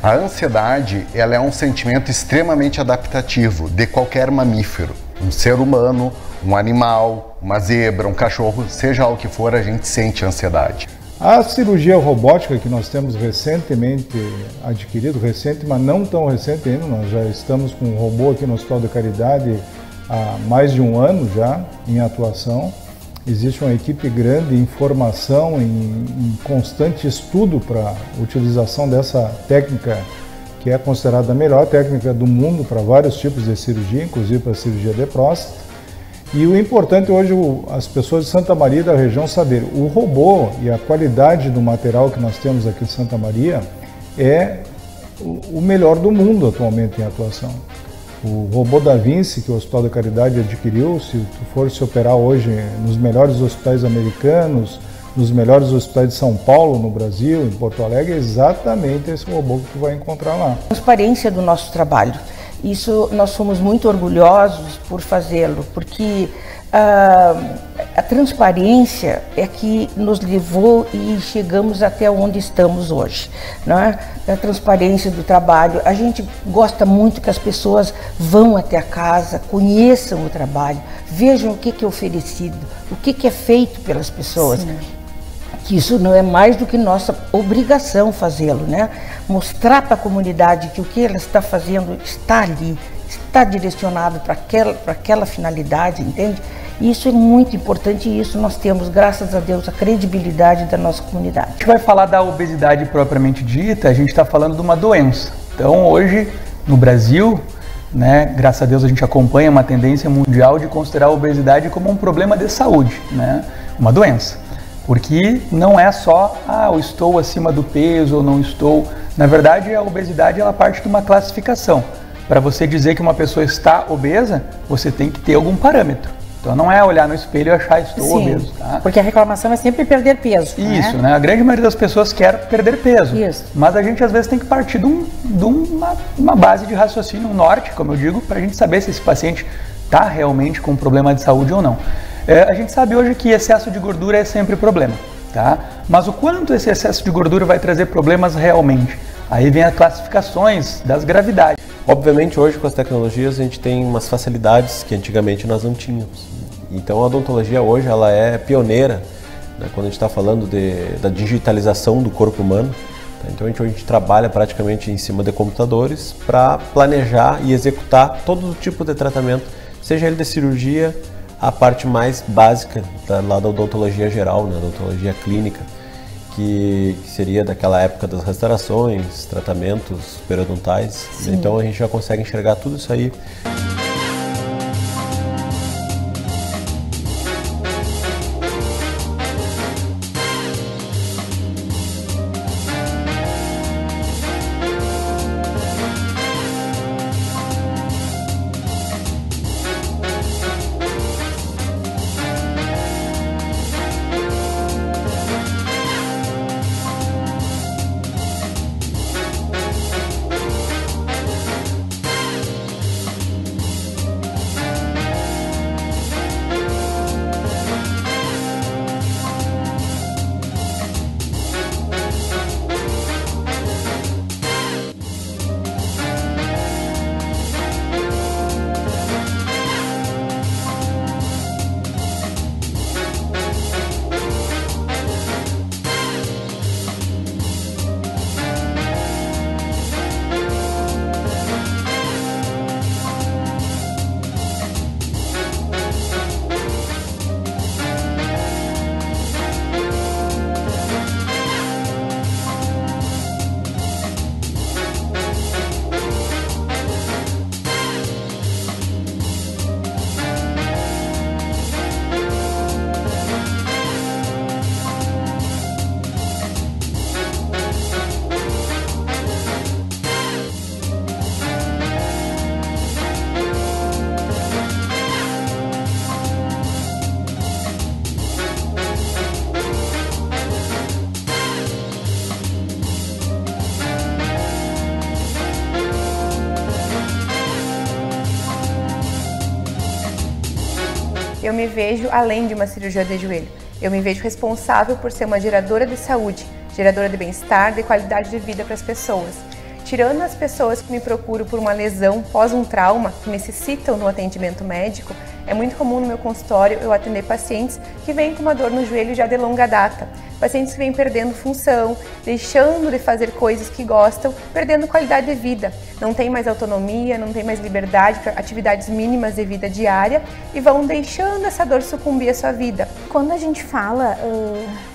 A ansiedade, ela é um sentimento extremamente adaptativo de qualquer mamífero. Um ser humano, um animal, uma zebra, um cachorro, seja o que for, a gente sente ansiedade. A cirurgia robótica que nós temos recentemente adquirido, recente, mas não tão recente ainda, nós já estamos com um robô aqui no Hospital da Caridade há mais de um ano já em atuação. Existe uma equipe grande em formação, em constante estudo para a utilização dessa técnica, que é considerada a melhor técnica do mundo para vários tipos de cirurgia, inclusive para a cirurgia de próstata. E o importante hoje, as pessoas de Santa Maria da região saber, o robô e a qualidade do material que nós temos aqui de Santa Maria é o melhor do mundo atualmente em atuação. O robô Da Vinci, que o Hospital da Caridade adquiriu, se tu for se operar hoje nos melhores hospitais americanos, nos melhores hospitais de São Paulo, no Brasil, em Porto Alegre, é exatamente esse robô que tu vai encontrar lá. Transparência do nosso trabalho. Isso nós somos muito orgulhosos por fazê-lo, porque a transparência é que nos levou e chegamos até onde estamos hoje, não é? A transparência do trabalho. A gente gosta muito que as pessoas vão até a casa, conheçam o trabalho, vejam o que é oferecido, o que é feito pelas pessoas. Sim. Que isso não é mais do que nossa obrigação fazê-lo, né? Mostrar para a comunidade que o que ela está fazendo está ali, está direcionado para aquela finalidade, entende? E isso é muito importante e isso nós temos, graças a Deus, a credibilidade da nossa comunidade. A gente vai falar da obesidade propriamente dita, a gente está falando de uma doença. Então hoje, no Brasil, né, graças a Deus a gente acompanha uma tendência mundial de considerar a obesidade como um problema de saúde, né? Uma doença. Porque não é só, eu estou acima do peso ou não estou. Na verdade, a obesidade ela parte de uma classificação. Para você dizer que uma pessoa está obesa, você tem que ter algum parâmetro. Então não é olhar no espelho e achar estou obeso. Tá? Porque a reclamação é sempre perder peso. Isso, né? A grande maioria das pessoas quer perder peso. Isso. Mas a gente às vezes tem que partir de uma base de raciocínio, um norte, como eu digo, para a gente saber se esse paciente está realmente com um problema de saúde ou não. A gente sabe hoje que excesso de gordura é sempre problema, tá? Mas o quanto esse excesso de gordura vai trazer problemas realmente? Aí vem as classificações das gravidades. Obviamente hoje com as tecnologias a gente tem umas facilidades que antigamente nós não tínhamos. Então a odontologia hoje ela é pioneira, né, quando a gente está falando da digitalização do corpo humano. Tá? Então hoje a gente trabalha praticamente em cima de computadores para planejar e executar todo tipo de tratamento, seja ele de cirurgia, a parte mais básica lá da odontologia geral, né, odontologia clínica, que seria daquela época das restaurações, tratamentos periodontais. Sim. Então a gente já consegue enxergar tudo isso aí. eu me vejo além de uma cirurgia de joelho. Eu me vejo responsável por ser uma geradora de saúde, geradora de bem-estar, de qualidade de vida para as pessoas. Tirando as pessoas que me procuram por uma lesão pós um trauma, que necessitam do atendimento médico, é muito comum no meu consultório eu atender pacientes que vêm com uma dor no joelho já de longa data. Pacientes que vêm perdendo função, deixando de fazer coisas que gostam, perdendo qualidade de vida. Não tem mais autonomia, não tem mais liberdade para atividades mínimas de vida diária e vão deixando essa dor sucumbir à sua vida. Quando a gente fala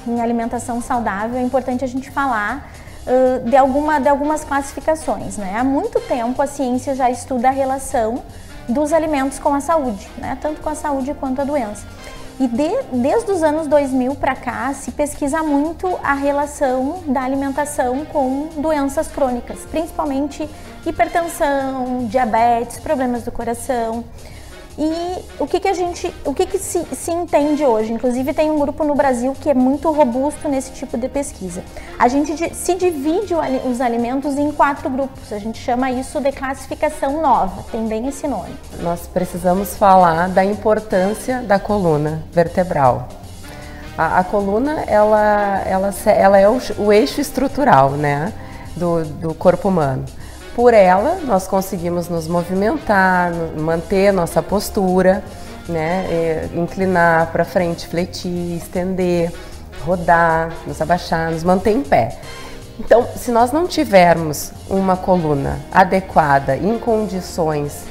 em alimentação saudável, é importante a gente falar de algumas classificações, né? Há muito tempo a ciência já estuda a relação dos alimentos com a saúde, né? Tanto com a saúde quanto a doença. E desde os anos 2000 para cá se pesquisa muito a relação da alimentação com doenças crônicas, principalmente hipertensão, diabetes, problemas do coração. E o que se entende hoje? Inclusive tem um grupo no Brasil que é muito robusto nesse tipo de pesquisa. A gente se divide os alimentos em 4 grupos, a gente chama isso de classificação nova, tem bem esse nome. Nós precisamos falar da importância da coluna vertebral. A coluna, ela é o eixo estrutural, né, do corpo humano. Por ela, nós conseguimos nos movimentar, manter nossa postura, né? Inclinar para frente, fletir, estender, rodar, nos abaixar, nos manter em pé. Então, se nós não tivermos uma coluna adequada, em condições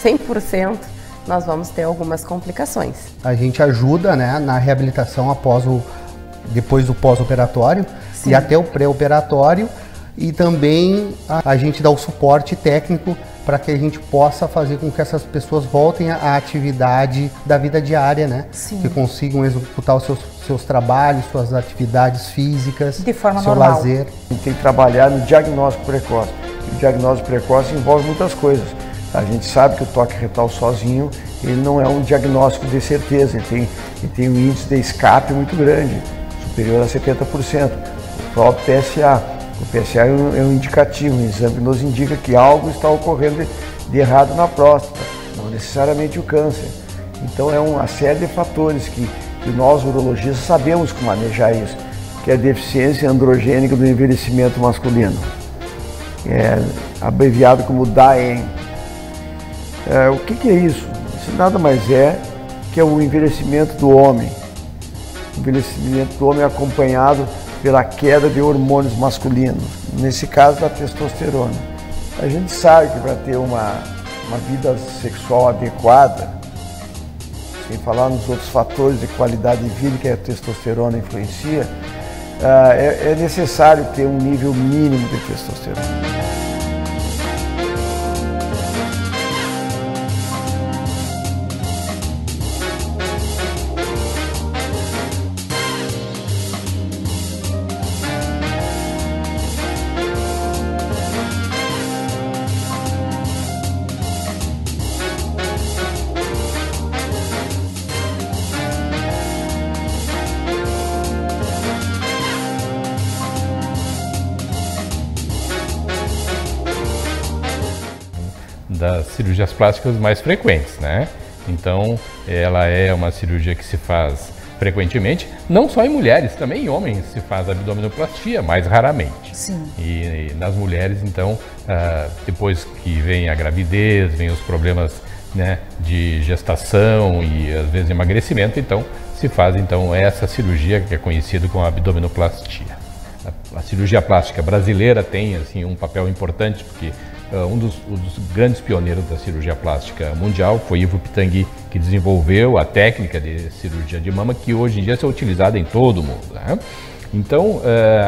100%, nós vamos ter algumas complicações. A gente ajuda, né, na reabilitação depois do pós-operatório e até o pré-operatório. E também a gente dá o suporte técnico para que a gente possa fazer com que essas pessoas voltem à atividade da vida diária, né? Sim. Que consigam executar os seus trabalhos, suas atividades físicas, de forma seu normal. Lazer. A gente tem que trabalhar no diagnóstico precoce. O diagnóstico precoce envolve muitas coisas. A gente sabe que o toque retal sozinho, ele não é um diagnóstico de certeza, ele tem um índice de escape muito grande, superior a 70%. O próprio PSA. O PSA é um indicativo, um exame que nos indica que algo está ocorrendo de errado na próstata, não necessariamente o câncer. Então é uma série de fatores que nós urologistas sabemos como manejar isso, que é a deficiência androgênica do envelhecimento masculino, é abreviado como DAEM. O que é isso? Isso nada mais é que é o envelhecimento do homem. O envelhecimento do homem é acompanhado pela queda de hormônios masculinos, nesse caso da testosterona. A gente sabe que para ter uma vida sexual adequada, sem falar nos outros fatores de qualidade de vida que a testosterona influencia, é necessário ter um nível mínimo de testosterona. Das cirurgias plásticas mais frequentes, né? Então, ela é uma cirurgia que se faz frequentemente, não só em mulheres, também em homens se faz abdominoplastia, mais raramente. Sim. E nas mulheres, então, depois que vem a gravidez, vem os problemas, né, de gestação e às vezes emagrecimento, então se faz então essa cirurgia que é conhecida como abdominoplastia. A cirurgia plástica brasileira tem assim um papel importante porque um dos grandes pioneiros da cirurgia plástica mundial foi Ivo Pitangui, que desenvolveu a técnica de cirurgia de mama que hoje em dia é utilizada em todo o mundo, né? Então,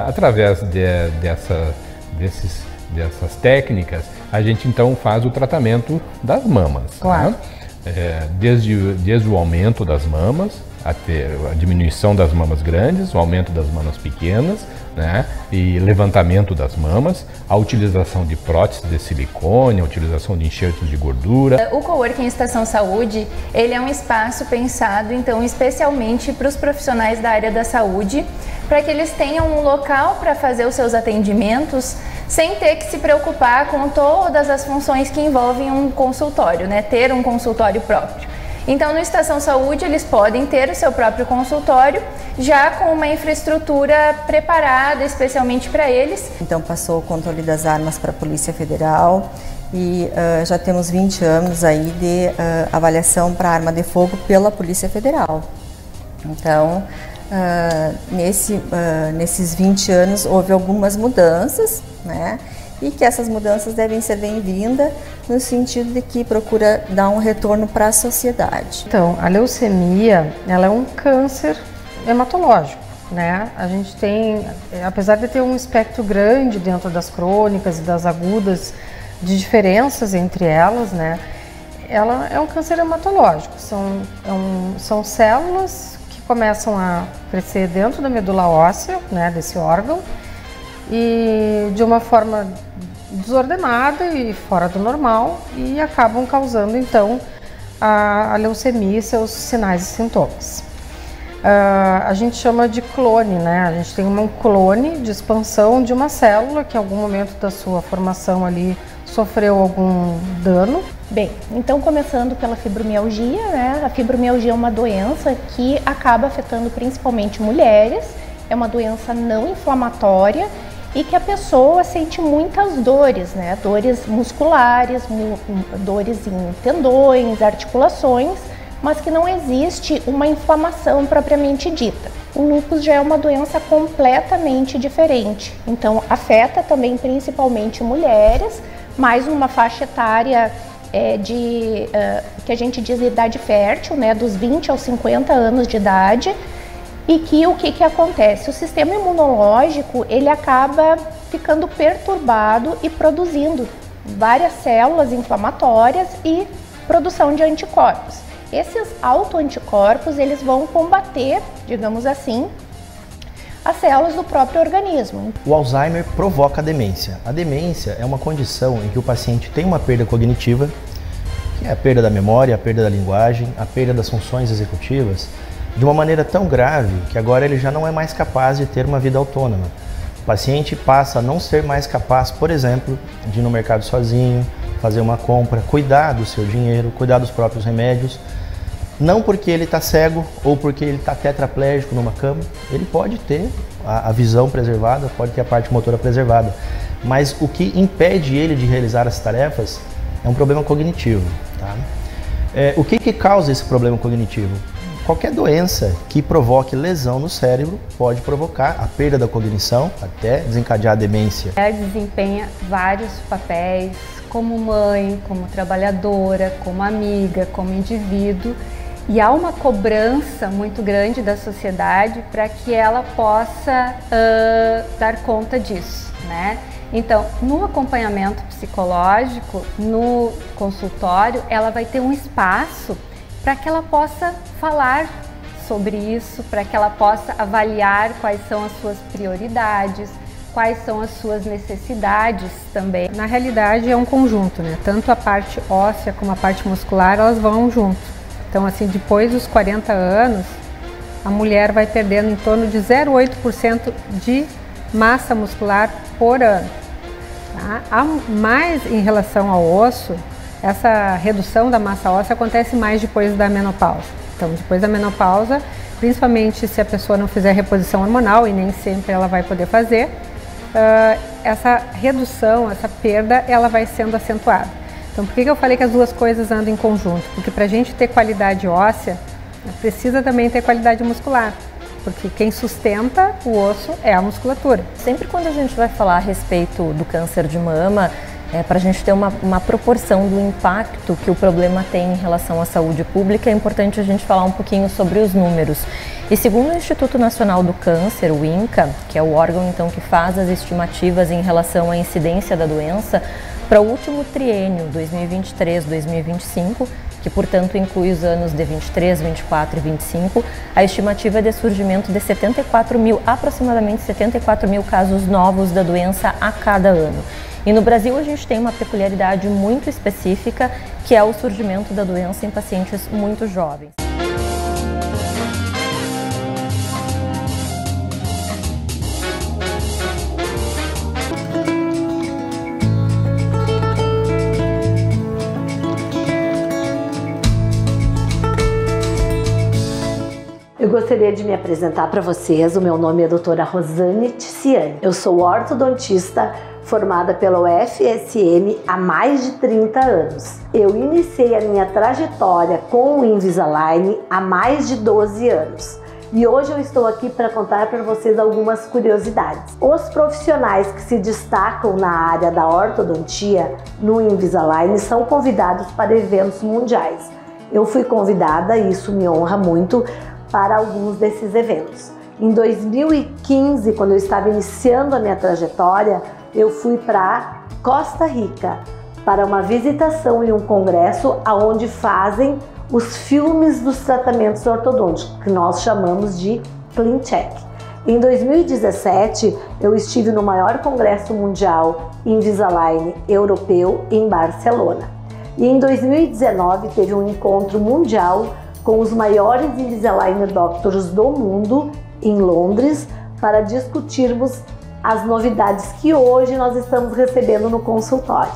através dessas técnicas, a gente então faz o tratamento das mamas. Claro. Né? Desde o aumento das mamas, até a diminuição das mamas grandes, o aumento das mamas pequenas, né? E levantamento das mamas, a utilização de próteses de silicone, a utilização de enxertos de gordura. O Coworking Estação Saúde, ele é um espaço pensado então especialmente para os profissionais da área da saúde, para que eles tenham um local para fazer os seus atendimentos sem ter que se preocupar com todas as funções que envolvem um consultório, né? Ter um consultório próprio. Então, no Estação Saúde, eles podem ter o seu próprio consultório, já com uma infraestrutura preparada especialmente para eles. Então, passou o controle das armas para a Polícia Federal e já temos 20 anos aí de avaliação para arma de fogo pela Polícia Federal. Então, nesses 20 anos houve algumas mudanças, né? E que essas mudanças devem ser bem-vindas no sentido de que procura dar um retorno para a sociedade. Então, a leucemia, ela é um câncer hematológico, né? A gente tem, apesar de ter um espectro grande dentro das crônicas e das agudas, de diferenças entre elas, né? Ela é um câncer hematológico, são células que começam a crescer dentro da medula óssea, né, desse órgão, e de uma forma desordenada e fora do normal, e acabam causando então a leucemia e seus sinais e sintomas. A gente chama de clone, né? A gente tem um clone de expansão de uma célula que em algum momento da sua formação ali sofreu algum dano. Bem, então começando pela fibromialgia, né? A fibromialgia é uma doença que acaba afetando principalmente mulheres, é uma doença não inflamatória e que a pessoa sente muitas dores, né? Dores musculares, dores em tendões, articulações, mas que não existe uma inflamação propriamente dita. O lúpus já é uma doença completamente diferente, então afeta também principalmente mulheres, mais uma faixa etária que a gente diz idade fértil, né? Dos 20 aos 50 anos de idade. E que o que acontece? O sistema imunológico ele acaba ficando perturbado e produzindo várias células inflamatórias e produção de anticorpos. Esses autoanticorpos eles vão combater, digamos assim, as células do próprio organismo. O Alzheimer provoca a demência. A demência é uma condição em que o paciente tem uma perda cognitiva, que é a perda da memória, a perda da linguagem, a perda das funções executivas, de uma maneira tão grave que agora ele já não é mais capaz de ter uma vida autônoma. O paciente passa a não ser mais capaz, por exemplo, de ir no mercado sozinho, fazer uma compra, cuidar do seu dinheiro, cuidar dos próprios remédios. Não porque ele está cego ou porque ele está tetraplégico numa cama, ele pode ter a visão preservada, pode ter a parte motora preservada, mas o que impede ele de realizar as tarefas é um problema cognitivo. Tá? O que causa esse problema cognitivo? Qualquer doença que provoque lesão no cérebro pode provocar a perda da cognição até desencadear a demência. A mulher desempenha vários papéis, como mãe, como trabalhadora, como amiga, como indivíduo, e há uma cobrança muito grande da sociedade para que ela possa dar conta disso, né? Então, no acompanhamento psicológico, no consultório, ela vai ter um espaço para que ela possa falar sobre isso, para que ela possa avaliar quais são as suas prioridades, quais são as suas necessidades também. Na realidade é um conjunto, né? Tanto a parte óssea como a parte muscular, elas vão junto. Então, assim, depois dos 40 anos, a mulher vai perdendo em torno de 0,8% de massa muscular por ano. Tá? Mais em relação ao osso, essa redução da massa óssea acontece mais depois da menopausa. Então, depois da menopausa, principalmente se a pessoa não fizer reposição hormonal, e nem sempre ela vai poder fazer, essa redução, essa perda, ela vai sendo acentuada. Então, por que eu falei que as duas coisas andam em conjunto? Porque para a gente ter qualidade óssea, precisa também ter qualidade muscular. Porque quem sustenta o osso é a musculatura. Sempre quando a gente vai falar a respeito do câncer de mama, para a gente ter uma proporção do impacto que o problema tem em relação à saúde pública, é importante a gente falar um pouquinho sobre os números. E segundo o Instituto Nacional do Câncer, o INCA, que é o órgão então que faz as estimativas em relação à incidência da doença, para o último triênio 2023-2025, que portanto inclui os anos de 23, 24 e 25, a estimativa é de surgimento de aproximadamente 74 mil casos novos da doença a cada ano. E no Brasil a gente tem uma peculiaridade muito específica, que é o surgimento da doença em pacientes muito jovens. gostaria de me apresentar para vocês. O meu nome é doutora Rosane Ticiani. Eu sou ortodontista formada pela UFSM há mais de 30 anos. Eu iniciei a minha trajetória com o Invisalign há mais de 12 anos. E hoje eu estou aqui para contar para vocês algumas curiosidades. Os profissionais que se destacam na área da ortodontia no Invisalign são convidados para eventos mundiais. Eu fui convidada, e isso me honra muito, para alguns desses eventos. Em 2015, quando eu estava iniciando a minha trajetória, eu fui para Costa Rica para uma visitação e um congresso onde fazem os filmes dos tratamentos ortodônticos, que nós chamamos de CleanCheck. Em 2017, eu estive no maior congresso mundial Invisalign europeu em Barcelona. E em 2019 teve um encontro mundial com os maiores Invisalign Doctors do mundo em Londres para discutirmos as novidades que hoje nós estamos recebendo no consultório.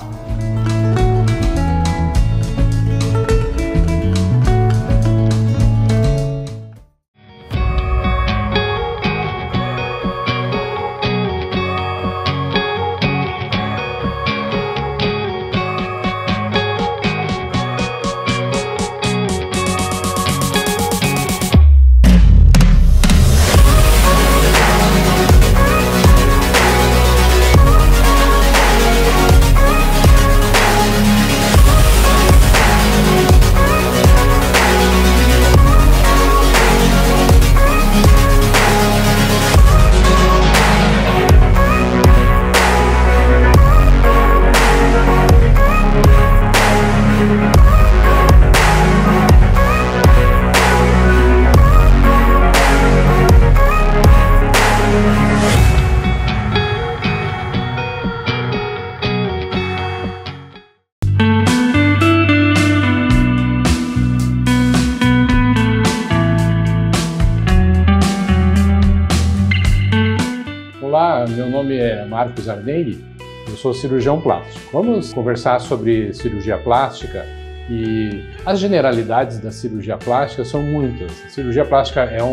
Olá, meu nome é Marcos Arneri, eu sou cirurgião plástico. Vamos conversar sobre cirurgia plástica e as generalidades da cirurgia plástica são muitas. A cirurgia plástica é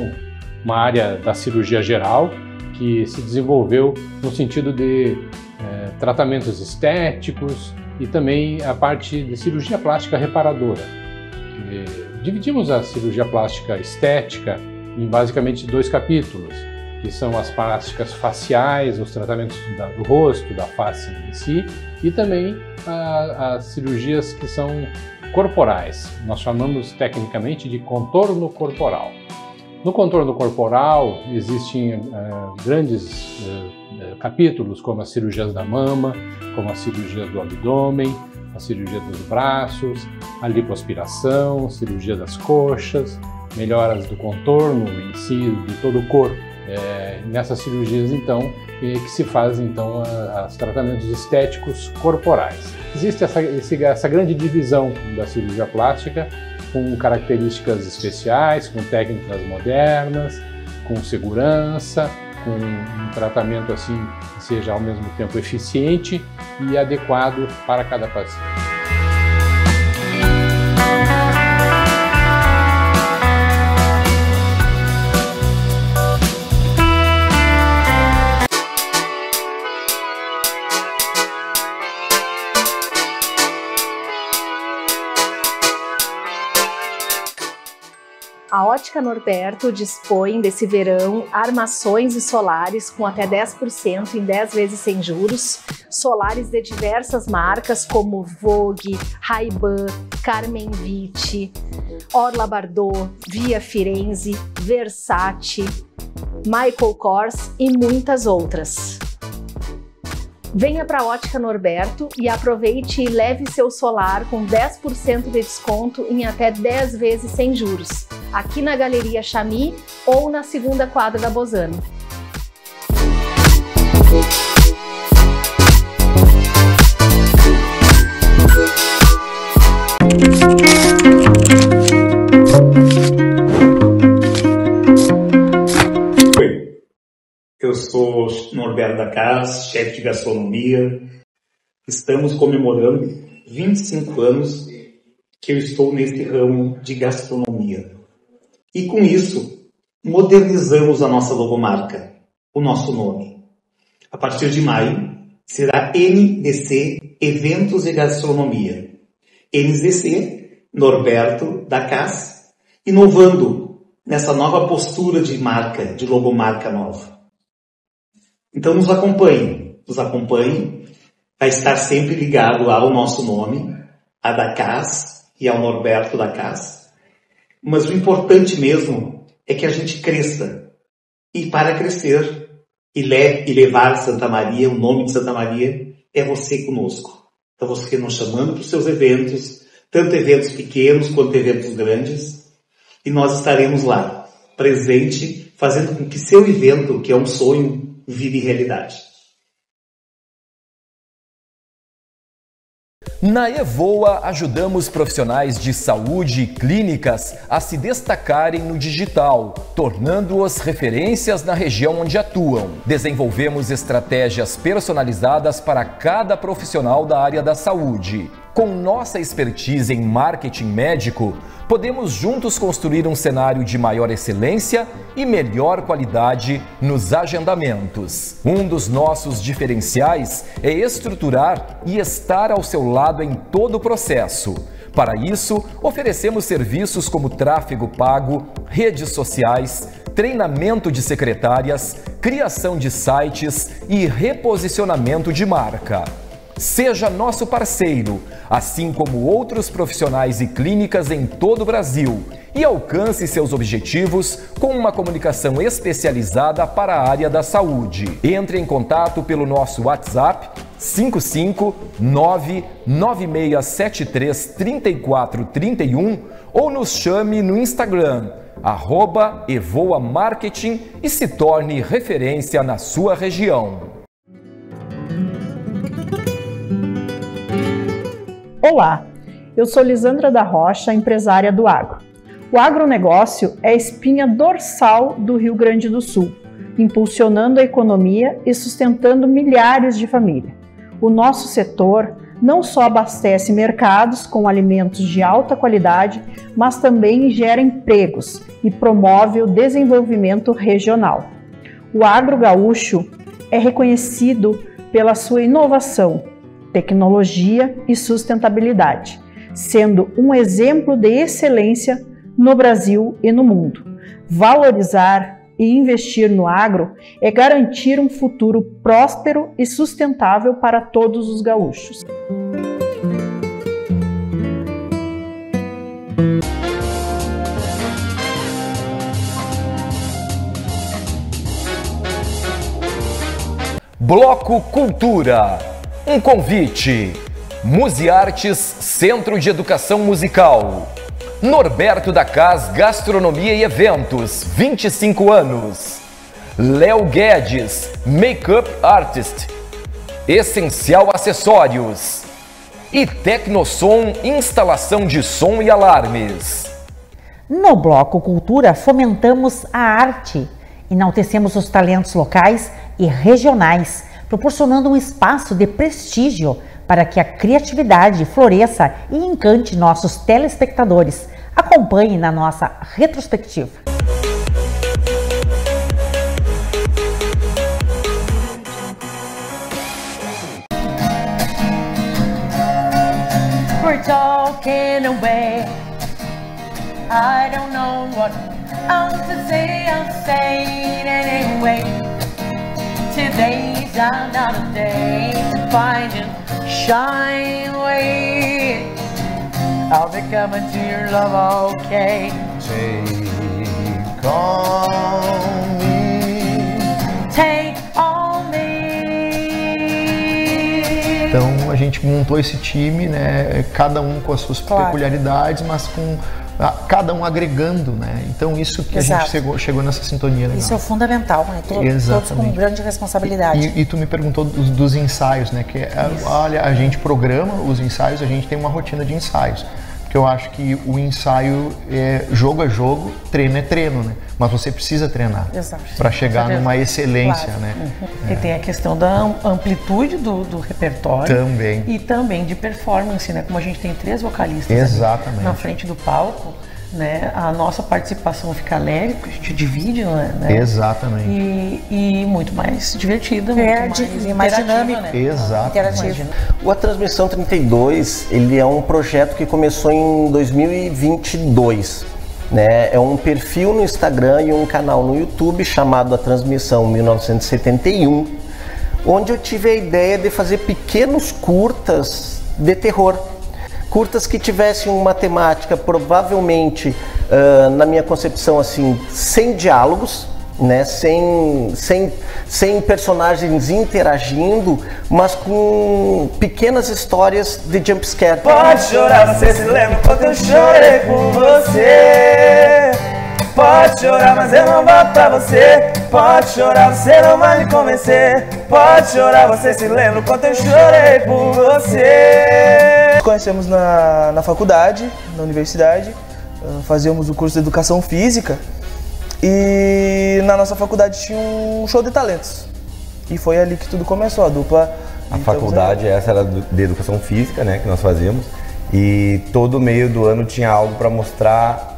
uma área da cirurgia geral que se desenvolveu no sentido de tratamentos estéticos e também a parte de cirurgia plástica reparadora. Dividimos a cirurgia plástica estética em basicamente 2 capítulos, que são as plásticas faciais, os tratamentos do rosto, da face em si, e também as cirurgias que são corporais. Nós chamamos tecnicamente de contorno corporal. No contorno corporal existem grandes capítulos, como as cirurgias da mama, como as cirurgias do abdômen, a cirurgia dos braços, a lipoaspiração, cirurgia das coxas, melhoras do contorno em si, de todo o corpo. Nessas cirurgias, então, que se fazem então os tratamentos estéticos corporais. Existe essa grande divisão da cirurgia plástica, com características especiais, com técnicas modernas, com segurança, com um tratamento assim que seja ao mesmo tempo eficiente e adequado para cada paciente. A Ótica Norberto dispõe desse verão armações e solares com até 10% em 10 vezes sem juros, solares de diversas marcas como Vogue, Ray-Ban, Carmen Vitti, Orla Bardot, Via Firenze, Versace, Michael Kors e muitas outras. Venha para a Ótica Norberto e aproveite e leve seu solar com 10% de desconto em até 10 vezes sem juros, aqui na Galeria Chami ou na segunda quadra da Bozano. Eu sou Norberto da Casa, chefe de gastronomia. Estamos comemorando 25 anos que eu estou nesse ramo de gastronomia. E com isso, modernizamos a nossa logomarca, o nosso nome. A partir de maio, será NDC Eventos e Gastronomia. NDC Norberto da Cas, inovando nessa nova postura de marca, de logomarca nova. Então nos acompanhe, vai estar sempre ligado ao nosso nome, a da Cas e ao Norberto da Cas. Mas o importante mesmo é que a gente cresça. E para crescer e levar Santa Maria, o nome de Santa Maria, é você conosco. Então você nos chamando para os seus eventos, tanto eventos pequenos quanto eventos grandes, e nós estaremos lá, presente, fazendo com que seu evento, que é um sonho, vire realidade. Na Evoa, ajudamos profissionais de saúde e clínicas a se destacarem no digital, tornando-os referências na região onde atuam. Desenvolvemos estratégias personalizadas para cada profissional da área da saúde. Com nossa expertise em marketing médico, podemos juntos construir um cenário de maior excelência e melhor qualidade nos agendamentos. Um dos nossos diferenciais é estruturar e estar ao seu lado em todo o processo. Para isso, oferecemos serviços como tráfego pago, redes sociais, treinamento de secretárias, criação de sites e reposicionamento de marca. Seja nosso parceiro, assim como outros profissionais e clínicas em todo o Brasil, e alcance seus objetivos com uma comunicação especializada para a área da saúde. Entre em contato pelo nosso WhatsApp 55996733431 ou nos chame no Instagram @Evoa Marketing e se torne referência na sua região. Olá, eu sou Lisandra da Rocha, empresária do agro. O agronegócio é a espinha dorsal do Rio Grande do Sul, impulsionando a economia e sustentando milhares de famílias. O nosso setor não só abastece mercados com alimentos de alta qualidade, mas também gera empregos e promove o desenvolvimento regional. O agro gaúcho é reconhecido pela sua inovação, tecnologia e sustentabilidade, sendo um exemplo de excelência no Brasil e no mundo. Valorizar e investir no agro é garantir um futuro próspero e sustentável para todos os gaúchos. Bloco Cultura. Um convite. Museartes, Centro de Educação Musical. Norberto da Cas Gastronomia e Eventos, 25 anos. Léo Guedes, Makeup Artist. Essencial Acessórios. E Tecnosom, instalação de som e alarmes. No Bloco Cultura fomentamos a arte, enaltecemos os talentos locais e regionais, proporcionando um espaço de prestígio para que a criatividade floresça e encante nossos telespectadores. Acompanhe na nossa retrospectiva. We're talking away. I don't know what else to say. I'll say it anyway. Today's another day to find and shine away. I'll be coming to your love, okay? Take on me. Take on me. Então a gente montou esse time, né? Cada um com as suas peculiaridades, mas com cada um agregando, né? Então isso que Exato. A gente chegou nessa sintonia legal. Isso é o fundamental, né? Todos com grande responsabilidade. E tu me perguntou dos ensaios, né? Que olha, a gente programa os ensaios, a gente tem uma rotina de ensaios. Porque eu acho que o ensaio jogo a jogo, treino é treino, né? Mas você precisa treinar para chegar numa excelência, né? Uhum. E tem a questão da amplitude do repertório. Também. E também de performance, né? Como a gente tem 3 vocalistas Exatamente. na frente do palco, né? A nossa participação fica alegre, porque a gente divide, né? Exatamente. E muito mais divertida, muito mais dinâmica, né? Exatamente. O A Transmissão 32, ele é um projeto que começou em 2022. Né? É um perfil no Instagram e um canal no YouTube chamado A Transmissão 1971, onde eu tive a ideia de fazer pequenos curtas de terror. Curtas que tivessem uma temática provavelmente, na minha concepção, assim, sem diálogos, né? sem personagens interagindo, mas com pequenas histórias de jumpscare. Pode chorar, você se lembra quando eu chorei por você. Pode chorar, mas eu não volto pra você. Pode chorar, você não vai me convencer. Pode chorar, você se lembra quando eu chorei por você. Nos conhecemos na faculdade, na universidade, fazíamos o curso de Educação Física e na nossa faculdade tinha um show de talentos. E foi ali que tudo começou, a dupla. A faculdade essa era de Educação Física, né, que nós fazíamos, e todo meio do ano tinha algo para mostrar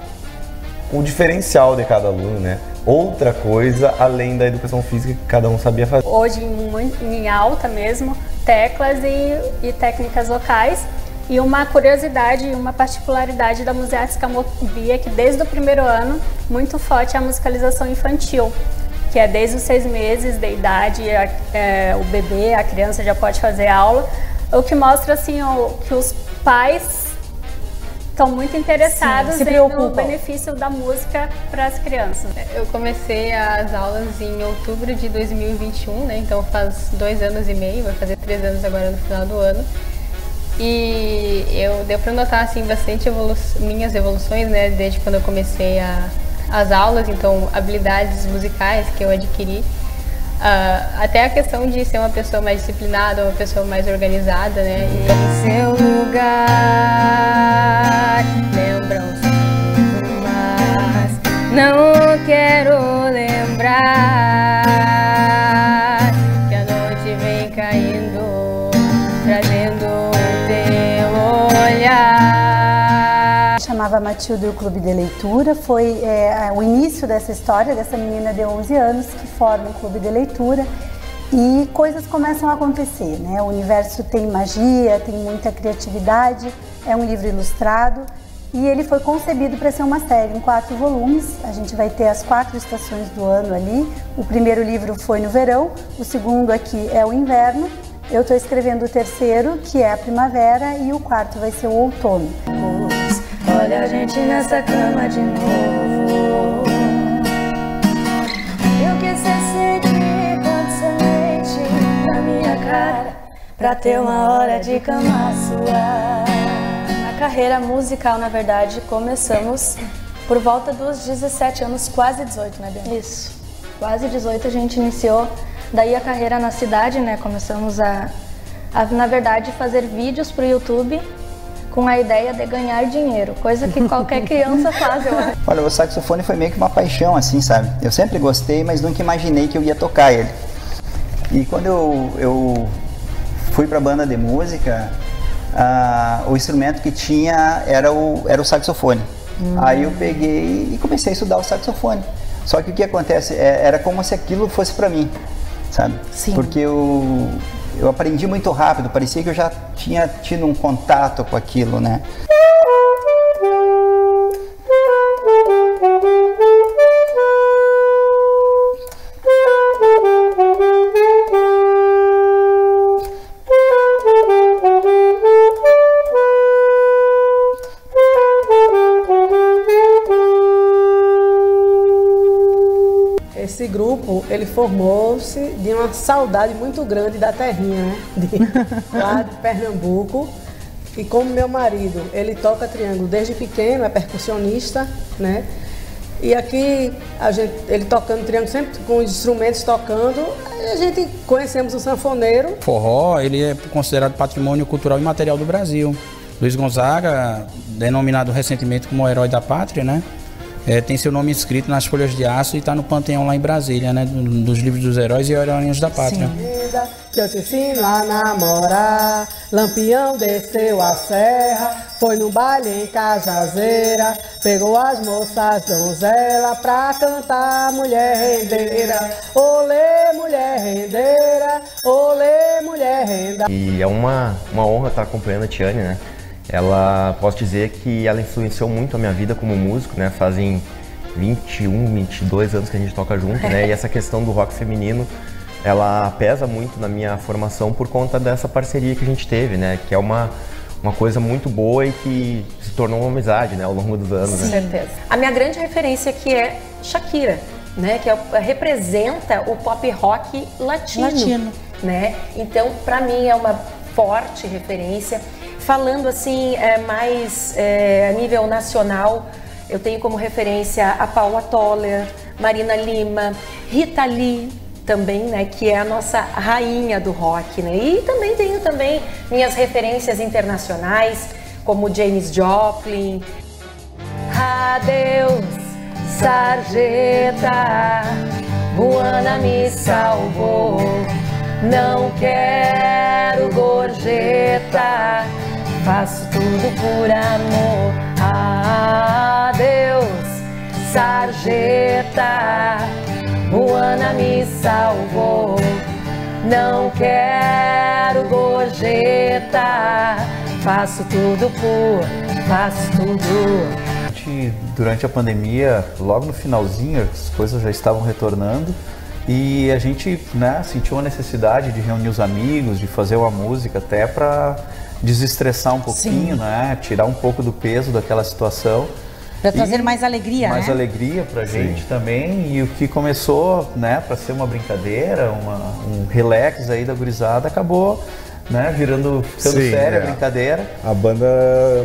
o diferencial de cada aluno, né? Outra coisa além da educação física que cada um sabia fazer. Hoje em alta mesmo, teclas e técnicas vocais. E uma curiosidade e uma particularidade da Museartes Camobi é que desde o primeiro ano, muito forte é a musicalização infantil, que é desde os 6 meses de idade, o bebê, a criança já pode fazer aula, o que mostra assim, que os pais estão muito interessados no benefício da música para as crianças. Eu comecei as aulas em outubro de 2021, né? Então faz 2 anos e meio, vai fazer 3 anos agora no final do ano. E deu para notar assim, bastante minhas evoluções, né? Desde quando eu comecei as aulas, então habilidades musicais que eu adquiri. Até a questão de ser uma pessoa mais disciplinada, uma pessoa mais organizada, né? E em seu lugar, lembranças, mas não quero lembrar que a noite vem caindo, trazendo o teu olhar. Chamava Matilde o Clube de Leitura, foi o início dessa história, dessa menina de 11 anos que forma um clube de leitura e coisas começam a acontecer, né? O universo tem magia, tem muita criatividade, é um livro ilustrado e ele foi concebido para ser uma série em 4 volumes, a gente vai ter as 4 estações do ano ali, o primeiro livro foi no verão, o segundo aqui é o inverno, eu estou escrevendo o terceiro, que é a primavera, e o quarto vai ser o outono. Olha a gente nessa cama de novo. Eu quis sentir quando você mente na minha cara, pra ter uma hora de cama sua. A carreira musical, na verdade, começamos por volta dos 17 anos, quase 18, né, Bianca? Isso. Quase 18 a gente iniciou, daí a carreira na cidade, né? Começamos na verdade, fazer vídeos pro YouTube com a ideia de ganhar dinheiro, coisa que qualquer criança faz, eu acho. Olha, o saxofone foi meio que uma paixão, assim, sabe? Eu sempre gostei, mas nunca imaginei que eu ia tocar ele. E quando eu fui pra banda de música, o instrumento que tinha era o saxofone. Aí eu peguei e comecei a estudar o saxofone. Só que o que acontece, era como se aquilo fosse pra mim, sabe? Sim. Porque eu aprendi muito rápido, parecia que eu já tinha tido um contato com aquilo, né? Esse grupo, ele formou-se de uma saudade muito grande da terrinha, né? Lá de Pernambuco. E como meu marido, ele toca triângulo desde pequeno, é percussionista, né? E aqui, ele tocando triângulo, sempre com os instrumentos tocando, a gente conhecemos o sanfoneiro. Forró, ele é considerado patrimônio cultural e material do Brasil. Luiz Gonzaga, denominado recentemente como herói da pátria, né? Tem seu nome escrito nas folhas de aço e está no Panteão lá em Brasília, né? Dos livros dos heróis e heroínas da pátria. Sim. que eu te ensino a namorar. Lampião desceu a serra, foi no baile em Cajazeira, pegou as moças donzela pra cantar mulher rendeira. Olê, mulher rendeira, olê, mulher rendeira. E é uma honra estar acompanhando a Tiane, né? Ela, posso dizer que ela influenciou muito a minha vida como músico, né? Fazem 21, 22 anos que a gente toca junto, né? E essa questão do rock feminino, ela pesa muito na minha formação por conta dessa parceria que a gente teve, né? Que é uma coisa muito boa e que se tornou uma amizade, né? Ao longo dos anos. Com certeza. A minha grande referência aqui é Shakira, né? Que representa o pop rock latino. Né? Então, para mim é uma forte referência. Falando assim, mais a nível nacional, eu tenho como referência a Paula Toller, Marina Lima, Rita Lee também, né, que é a nossa rainha do rock, né? E também tenho minhas referências internacionais, como Janis Joplin. Adeus, sarjeta, Juana me salvou. Não quero gorjeta, faço tudo por amor. Adeus, sarjeta, Juana me salvou. Não quero gorjeta, faço tudo. Durante a pandemia, logo no finalzinho, as coisas já estavam retornando. E a gente, né, sentiu a necessidade de reunir os amigos, de fazer uma música até para desestressar um pouquinho, né, tirar um pouco do peso daquela situação. Para trazer mais alegria, mais né? alegria pra gente também. E o que começou, né, para ser uma brincadeira, um relax aí da gurizada, acabou, né, ficando séria a brincadeira. A banda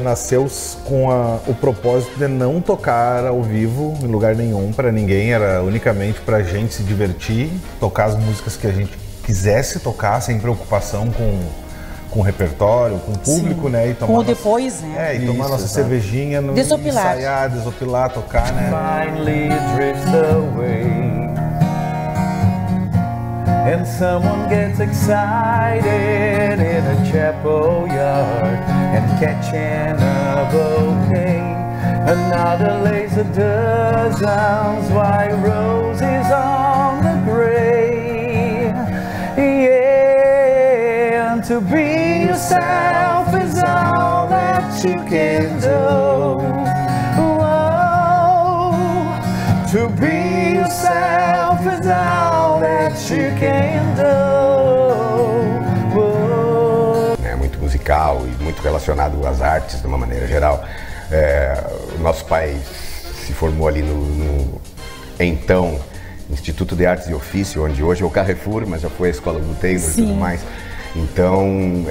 nasceu com o propósito de não tocar ao vivo em lugar nenhum para ninguém, era unicamente pra gente se divertir, tocar as músicas que a gente quisesse tocar, sem preocupação com o repertório, com o público, né? E tomar com o depois, né? E tomar nossa cervejinha, desopilar. Ensaiar, desopilar, tocar, né? Finally drifts away. And someone gets excited in a chapel yard and catching a bouquet. Another lays a dozen white roses on the grave. Yeah, and to be yourself is all that you can do. To be yourself is all that you can do. É muito musical e muito relacionado às artes de uma maneira geral. O nosso pai se formou ali no então Instituto de Artes e Ofício, onde hoje é o Carrefour, mas já foi a Escola do Taylor e tudo mais. Então,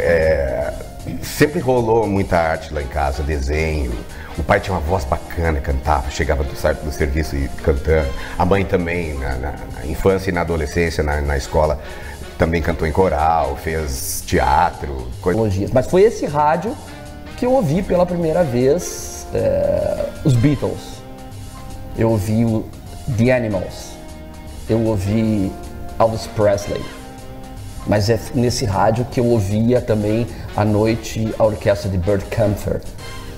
sempre rolou muita arte lá em casa, desenho. O pai tinha uma voz bacana, cantava, chegava do serviço e cantando. A mãe também, na infância e na adolescência, na escola, também cantou em coral, fez teatro. Mas foi esse rádio que eu ouvi pela primeira vez os Beatles. Eu ouvi The Animals. Eu ouvi Elvis Presley. Mas é nesse rádio que eu ouvia também à noite a orquestra de Bert Kaempfer,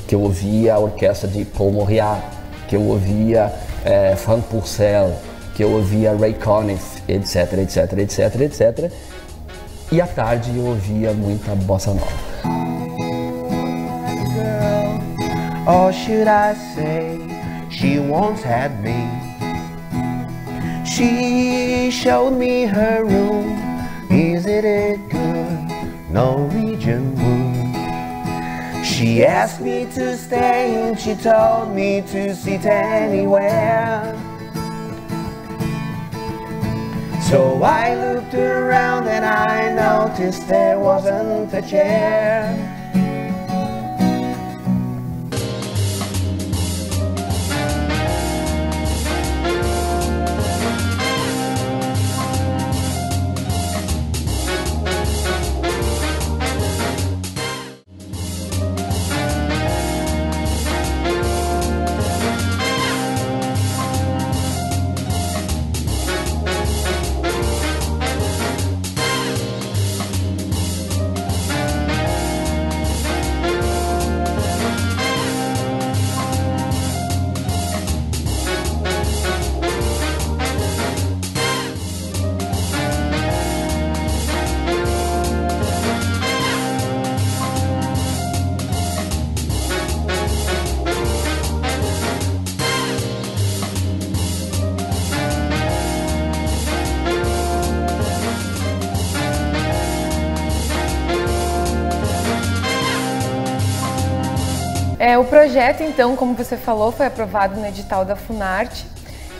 que eu ouvia a orquestra de Paul Mouriat, que eu ouvia Frank Purcell, que eu ouvia Ray Conniff, etc, etc, etc, etc. E à tarde eu ouvia muita bossa nova. Or should I say, she once had me. She showed me her room. Isn't it good? Norwegian wood. She asked me to stay and she told me to sit anywhere. So I looked around and I noticed there wasn't a chair. O projeto, então, como você falou, foi aprovado no edital da Funarte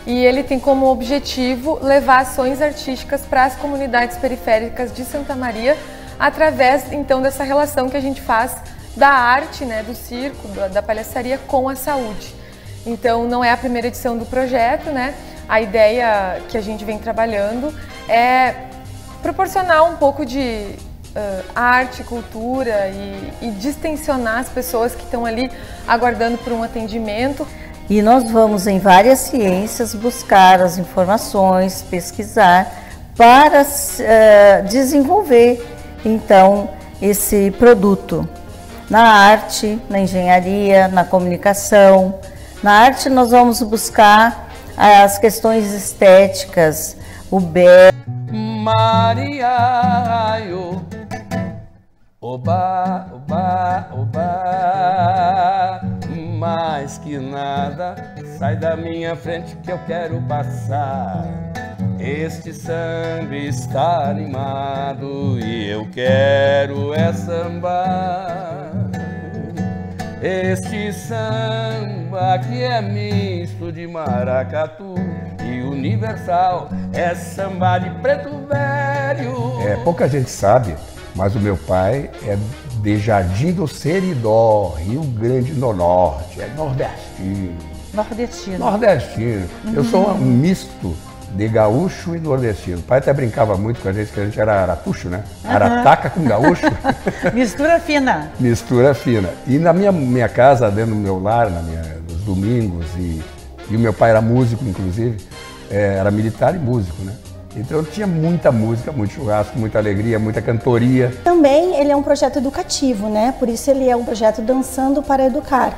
e ele tem como objetivo levar ações artísticas para as comunidades periféricas de Santa Maria através, então, dessa relação que a gente faz da arte, né, do circo, da palhaçaria com a saúde. Então, não é a primeira edição do projeto, né? A ideia que a gente vem trabalhando é proporcionar um pouco de arte, cultura e distensionar as pessoas que estão ali aguardando por um atendimento. E nós vamos em várias ciências buscar as informações, pesquisar para desenvolver então esse produto na arte, na engenharia, na comunicação. Na arte nós vamos buscar as questões estéticas, o belo. Maria, oba, oba, oba, mais que nada, sai da minha frente que eu quero passar. Este samba está animado e eu quero sambar. Este samba que é misto de maracatu e universal, é samba de preto velho. Pouca gente sabe, mas o meu pai é de Jardim do Seridó, Rio Grande do Norte, é nordestino. Nordestino. Eu sou um misto de gaúcho e nordestino. O pai até brincava muito com a gente, que a gente era aratuxo, né? Arataca com gaúcho. Mistura fina. Mistura fina. E na minha casa, dentro do meu lar, nos domingos, e o meu pai era músico, inclusive, era militar e músico, né? Então tinha muita música, muito churrasco, muita alegria, muita cantoria. Também ele é um projeto educativo, né? Por isso ele é um projeto Dançando para Educar,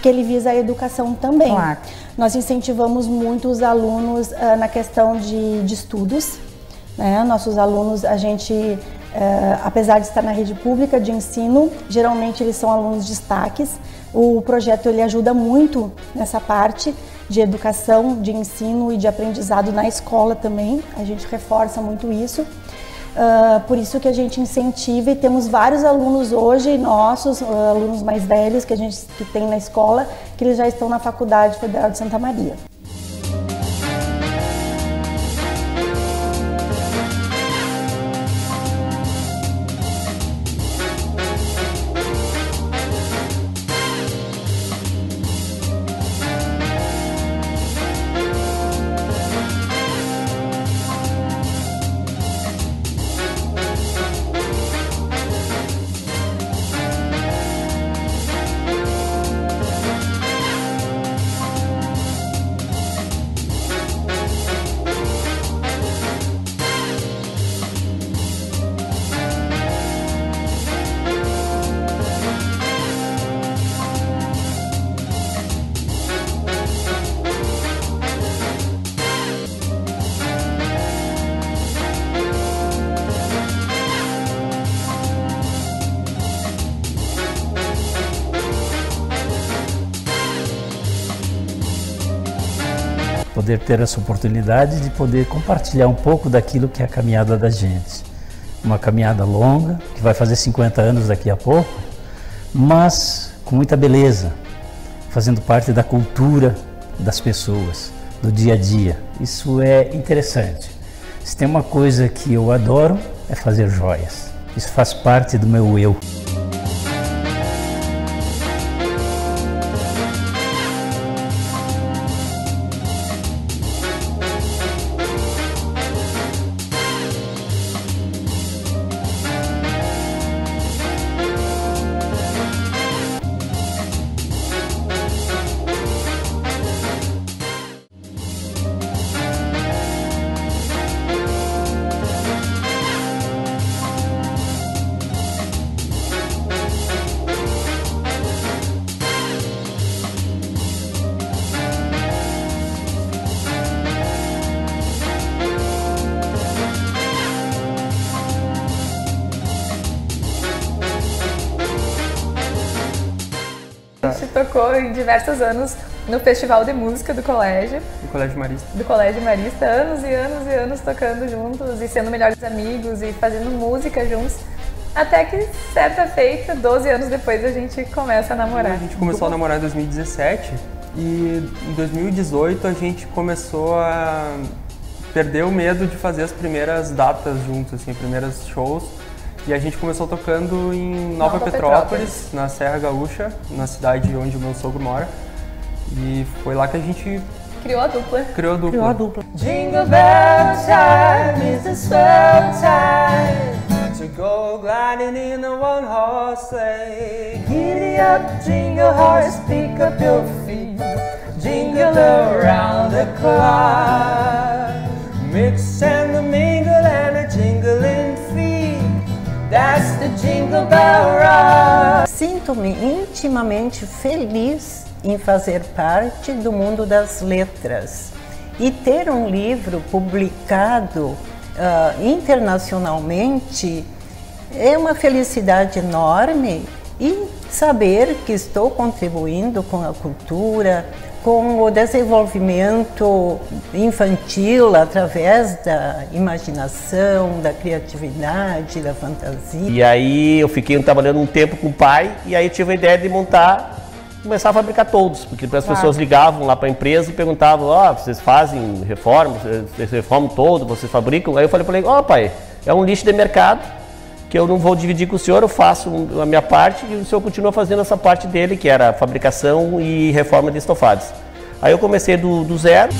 que ele visa a educação também. Claro. Nós incentivamos muito os alunos na questão de estudos, né? Nossos alunos, a gente, apesar de estar na rede pública de ensino, geralmente eles são alunos destaques. O projeto ele ajuda muito nessa parte de educação, de ensino e de aprendizado na escola também. A gente reforça muito isso. Por isso que a gente incentiva e temos vários alunos hoje, nossos alunos mais velhos que tem na escola, que eles já estão na Faculdade Federal de Santa Maria. Poder ter essa oportunidade de poder compartilhar um pouco daquilo que é a caminhada da gente. Uma caminhada longa, que vai fazer 50 anos daqui a pouco, mas com muita beleza, fazendo parte da cultura das pessoas, do dia a dia. Isso é interessante. Se tem uma coisa que eu adoro, é fazer joias. Isso faz parte do meu eu. A gente tocou em diversos anos no Festival de Música do colégio. Do Colégio Marista. Do Colégio Marista, anos e anos e anos tocando juntos e sendo melhores amigos e fazendo música juntos. Até que, certa feita, 12 anos depois, a gente começa a namorar. A gente começou a namorar em 2017 e em 2018 a gente começou a perder o medo de fazer as primeiras datas juntos, assim, primeiros shows. E a gente começou tocando em Nova Petrópolis, na Serra Gaúcha, na cidade onde o meu sogro mora. E foi lá que a gente criou a dupla. Criou a dupla. Jingle bell time is the swell time to go gliding in a one-horse sleigh. Giddy up, jingle horse, pick up your feet, jingle around the clock. Mix and a mingle and a jingling feet, that's the Jingle Bell Rock. Sinto-me intimamente feliz em fazer parte do mundo das letras e ter um livro publicado internacionalmente é uma felicidade enorme, e saber que estou contribuindo com a cultura, com o desenvolvimento infantil através da imaginação, da criatividade, da fantasia. E aí eu fiquei trabalhando um tempo com o pai, e aí eu tive a ideia de começar a fabricar todos, porque as pessoas ligavam lá para a empresa e perguntavam: vocês fazem reforma, vocês reformam todo, vocês fabricam? Aí eu falei para ele: pai, é um nicho de mercado que eu não vou dividir com o senhor, eu faço a minha parte e o senhor continua fazendo essa parte dele, que era fabricação e reforma de estofados. Aí eu comecei do zero.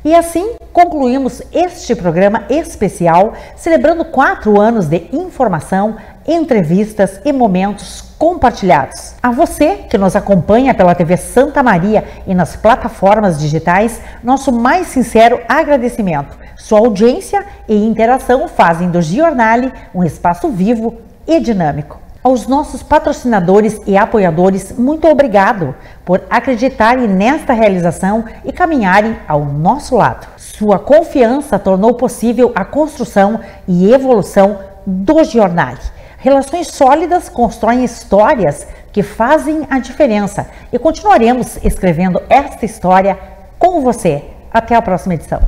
E assim concluímos este programa especial, celebrando 4 anos de informação, entrevistas e momentos compartilhados. A você que nos acompanha pela TV Santa Maria e nas plataformas digitais, nosso mais sincero agradecimento. Sua audiência e interação fazem do Giornale um espaço vivo e dinâmico. Aos nossos patrocinadores e apoiadores, muito obrigado por acreditarem nesta realização e caminharem ao nosso lado. Sua confiança tornou possível a construção e evolução do Giornale. Relações sólidas constroem histórias que fazem a diferença, e continuaremos escrevendo esta história com você. Até a próxima edição.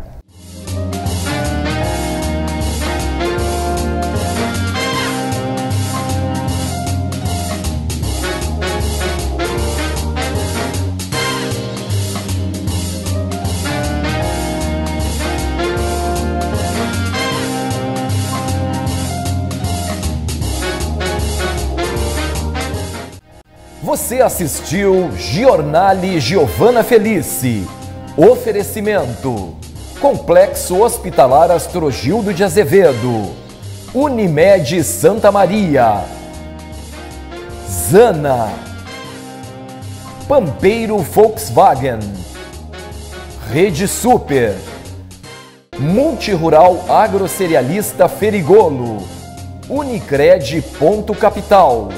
Você assistiu Giornale Giovana Felice. Oferecimento: Complexo Hospitalar Astrogildo de Azevedo, Unimed Santa Maria, Zana, Pampeiro Volkswagen, Rede Super, Multirural Agrocerealista Ferigolo, Unicred Ponto Capital.